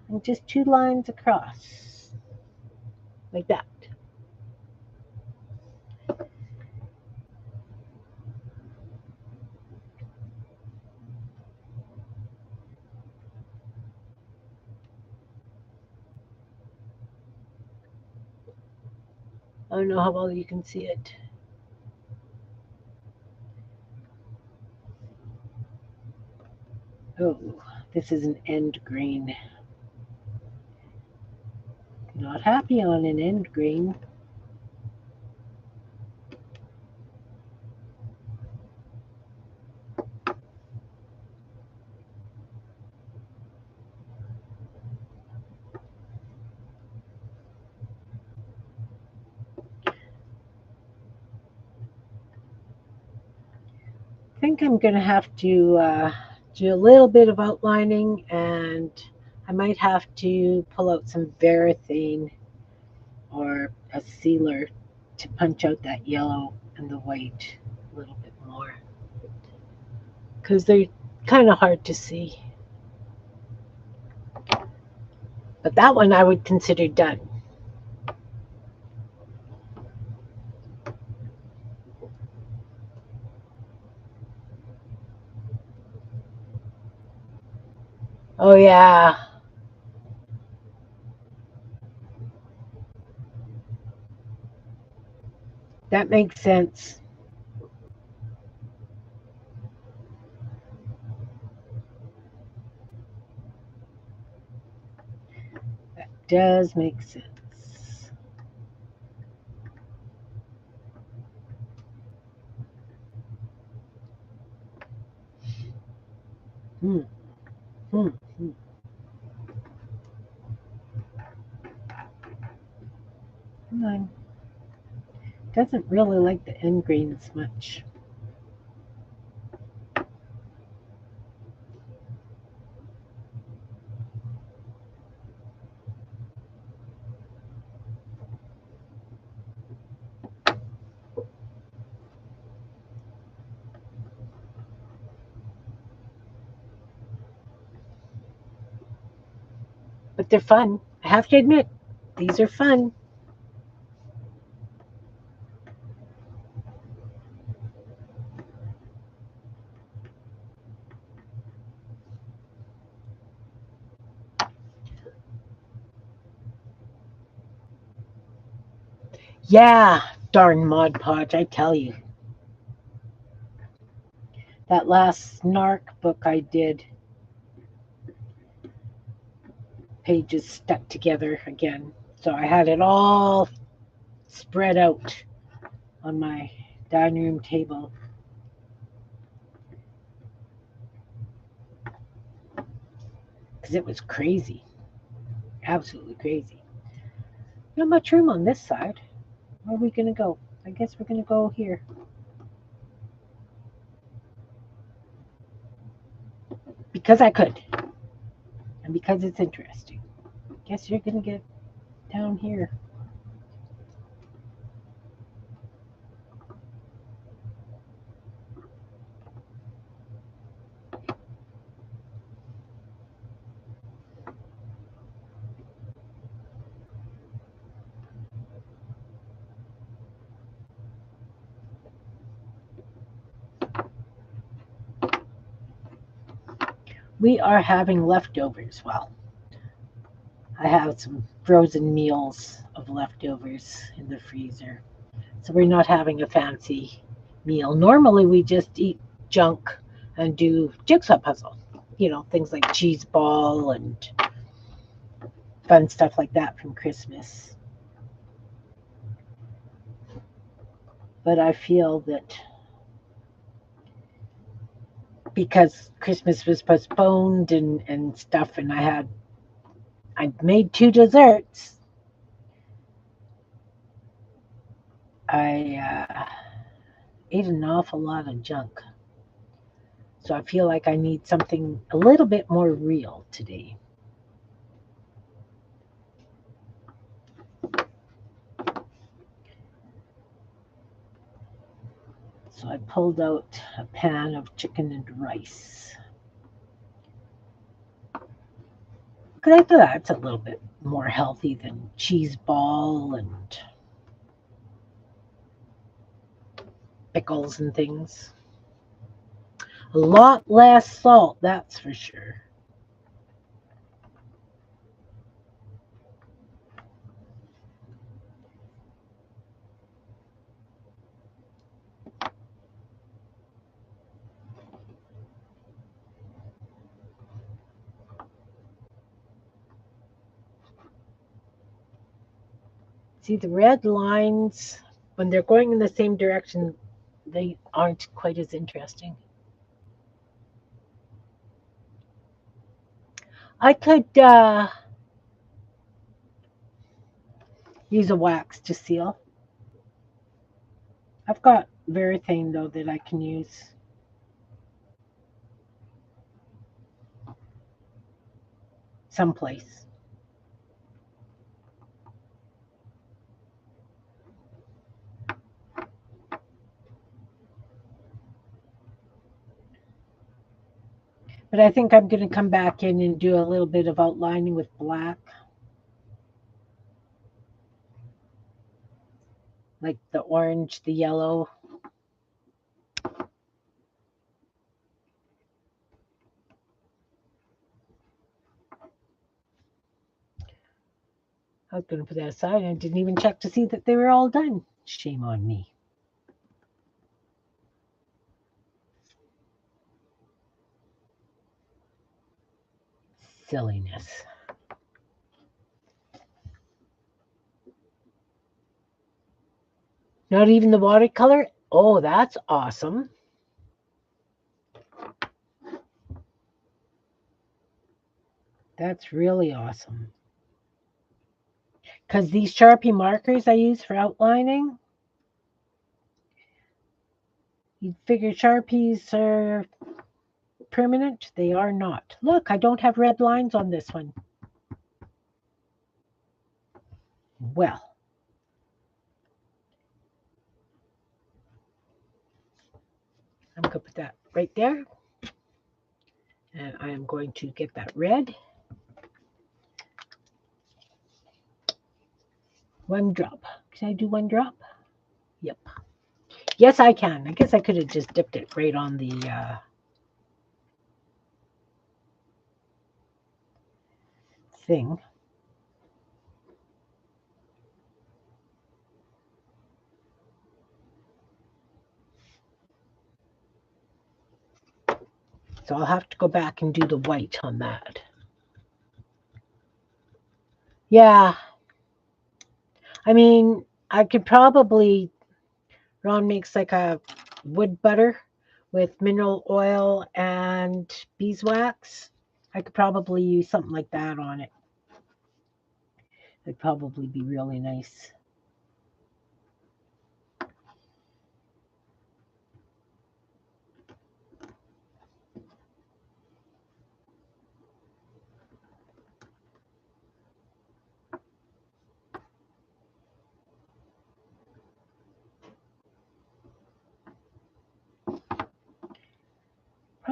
and just two lines across, like that. I don't know how well you can see it. Oh, this is an end green. Not happy on an end green. I think I'm going to have to do a little bit of outlining, and I might have to pull out some Varathane or a sealer to punch out that yellow and the white a little bit more, because they're kind of hard to see. But that one I would consider done. Oh, yeah, that makes sense. Does make sense. Hmm. Hmm. Hmm. Come on. Doesn't really like the end greens much. but they're fun. I have to admit, these are fun. Yeah, darn Mod Podge, I tell you. That last Snark book I did, pages stuck together again. So I had it all spread out on my dining room table. Because it was crazy. Absolutely crazy. Not much room on this side. Where are we going to go? I guess we're going to go here. Because I could. And because it's interesting. Guess you're going to get down here. We are having leftovers. Well, I have some frozen meals of leftovers in the freezer. So we're not having a fancy meal. Normally we just eat junk and do jigsaw puzzle. Things like cheese ball and fun stuff like that from Christmas. But I feel that because Christmas was postponed and stuff, and I made 2 desserts. I ate an awful lot of junk. So I feel like I need something a little bit more real today. So I pulled out a pan of chicken and rice. Because I thought that's a little bit more healthy than cheese ball and pickles and things. A lot less salt, that's for sure. See, the red lines, when they're going in the same direction, they aren't quite as interesting. I could use a wax to seal. I've got Varathane, though, that I can use someplace. But I think I'm going to come back in and do a little bit of outlining with black, like the orange, the yellow. I was going to put that aside. I didn't even check to see that they were all done. Shame on me. Silliness. Not even the watercolor? Oh, that's awesome. That's really awesome. Because these Sharpie markers I use for outlining, you'd figure Sharpies are permanent. They are not. Look, I don't have red lines on this one. Well, I'm going to put that right there. And I am going to get that red. One drop. Can I do one drop? Yep. Yes, I can. I guess I could have just dipped it right on the thing. So I'll have to go back and do the white on that. Yeah, I mean, I could probably, Ron makes like a wood butter with mineral oil and beeswax. I could probably use something like that on it. It'd probably be really nice.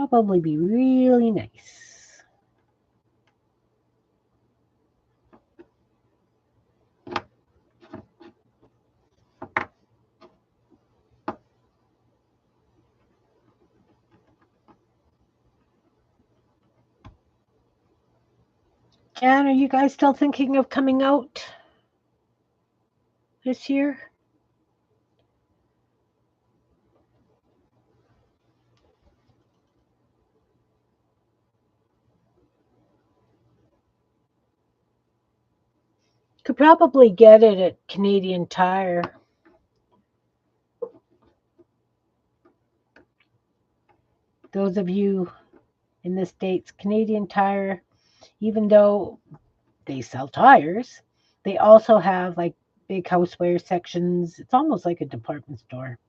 Probably be really nice. And are you guys still thinking of coming out this year? Could probably get it at Canadian Tire. Those of you in the States, Canadian Tire, even though they sell tires, they also have like big houseware sections. It's almost like a department store.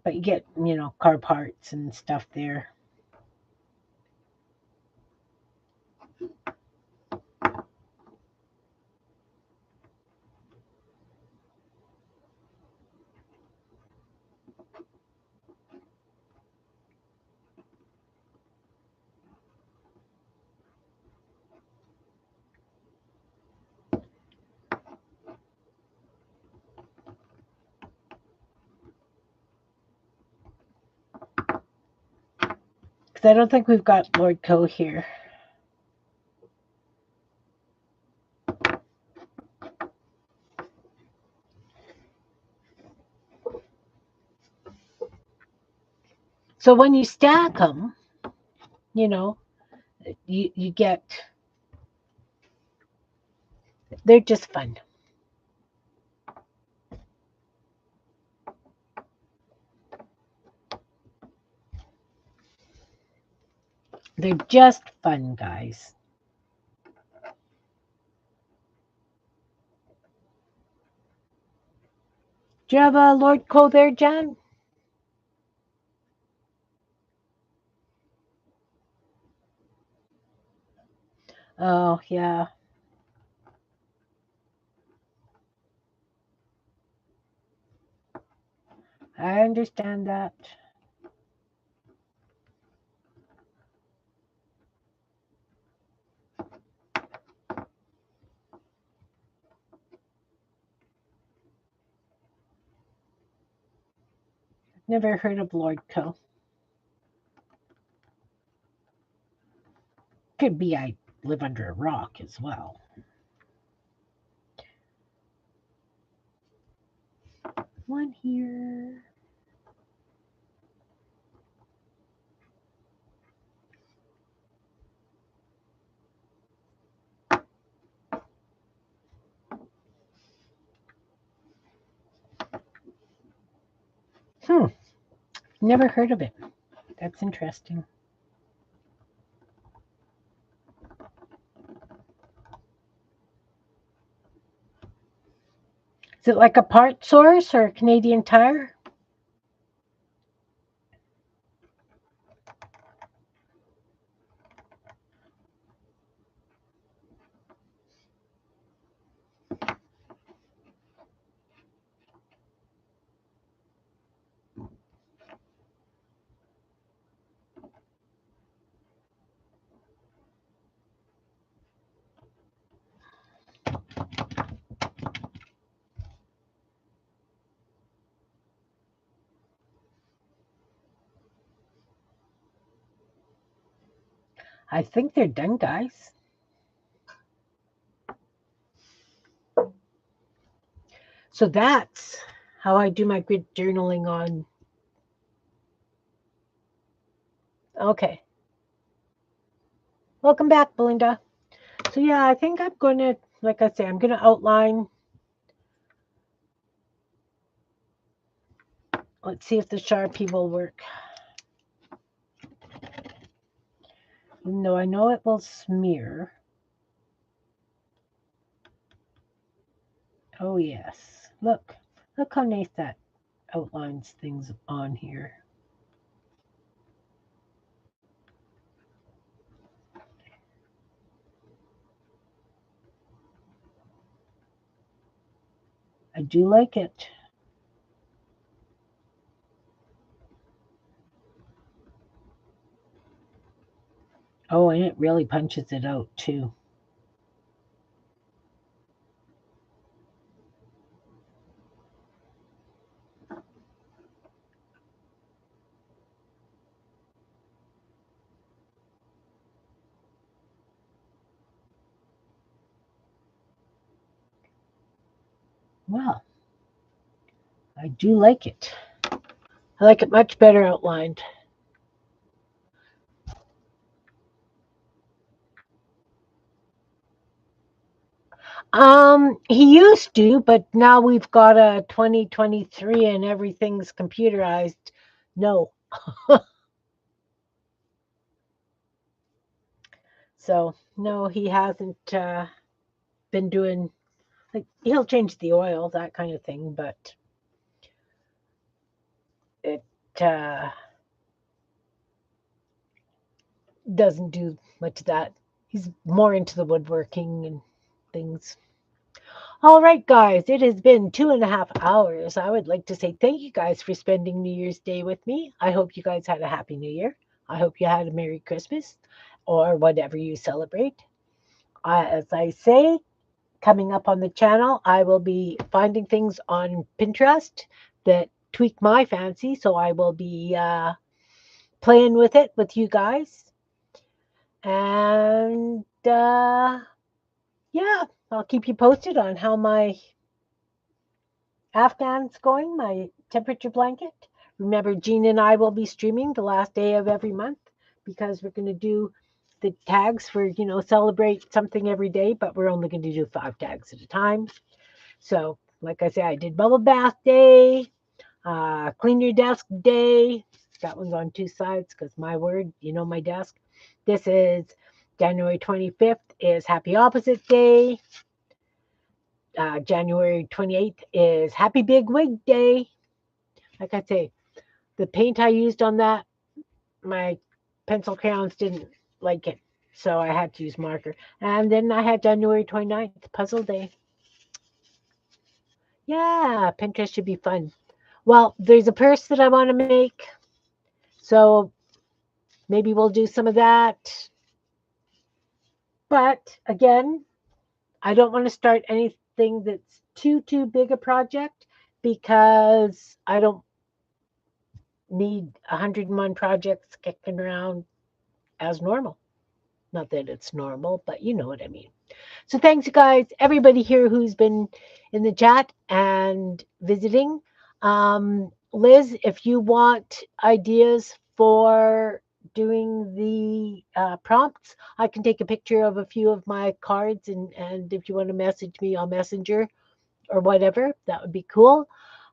But you get, car parts and stuff there. Because I don't think we've got Lord Co here. So when you stack them, you know, you get, they're just fun. They're just fun, guys. Do you have a Lord Co there, Jan? Oh, yeah. I understand that. Never heard of Lord Co. Could be I live under a rock as well. One here. Hmm. Never heard of it. That's interesting. Is it like a part source or a Canadian Tire? I think they're done, guys. So that's how I do my grid journaling on. Okay. Welcome back, Belinda. So yeah, I think I'm going to, like I say, I'm going to outline. Let's see if the Sharpie will work. Even though I know it will smear. Oh yes. Look how nice that outlines things on here. I do like it. Oh, and it really punches it out too. Well, I do like it. I like it much better outlined. He used to, but now we've got a 2023 and everything's computerized. No. So, no, he hasn't been doing, like, he'll change the oil, that kind of thing, but it uh, doesn't do much of that. He's more into the woodworking and things. All right, guys, it has been 2.5 hours. I would like to say thank you guys for spending New Year's Day with me. I hope you guys had a happy New Year. I hope you had a Merry Christmas or whatever you celebrate. As I say, coming up on the channel, I will be finding things on Pinterest that tweak my fancy. So I will be playing with it with you guys. And yeah, I'll keep you posted on how my Afghan's going, my temperature blanket. Remember, Jean and I will be streaming the last day of every month because we're going to do the tags for, celebrate something every day, but we're only going to do 5 tags at a time. So, like I say, I did bubble bath day, clean your desk day. That one's on 2 sides because my word, my desk. This is January 25th is Happy Opposite Day. January 28th is Happy Big Wig Day. Like I say, the paint I used on that, my pencil crayons didn't like it. So I had to use marker. And then I had January 29th, Puzzle Day. Yeah, Pinterest should be fun. Well, there's a purse that I want to make. So maybe we'll do some of that. But again, I don't want to start anything that's too big a project because I don't need 101 projects kicking around as normal. Not that it's normal, but you know what I mean. So thanks, guys, everybody here who's been in the chat and visiting. Liz, if you want ideas for doing the prompts, I can take a picture of a few of my cards, and if you want to message me on Messenger or whatever, that would be cool.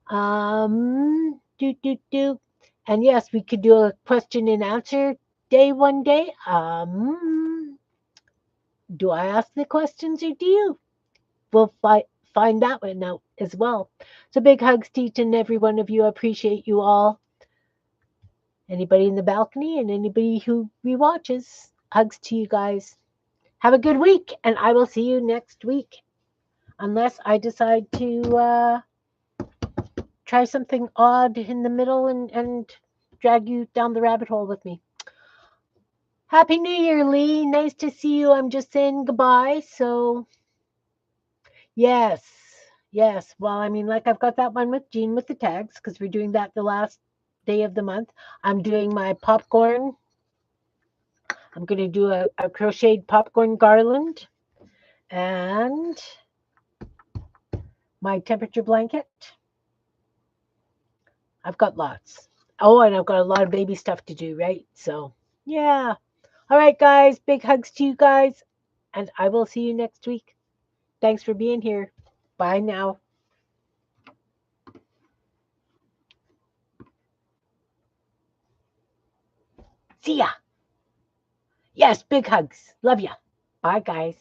Do. And yes, we could do a question and answer day one day. Do I ask the questions or do you? We'll find that one out as well. So big hugs to each and every one of you. I appreciate you all. Anybody in the balcony and anybody who rewatches, hugs to you guys. Have a good week, and I will see you next week. Unless I decide to try something odd in the middle and drag you down the rabbit hole with me. Happy New Year, Lee. Nice to see you. I'm just saying goodbye. So, yes. Yes. Well, I mean, like I've got that one with Jean with the tags because we're doing that the last day of the month. I'm doing my popcorn I'm going to do a crocheted popcorn garland and my temperature blanket. I've got lots. Oh, and I've got a lot of baby stuff to do, right? So, yeah. All right, guys. Big hugs to you guys. And I will see you next week. Thanks for being here. Bye now. See ya. Yes, big hugs. Love ya. Bye, guys.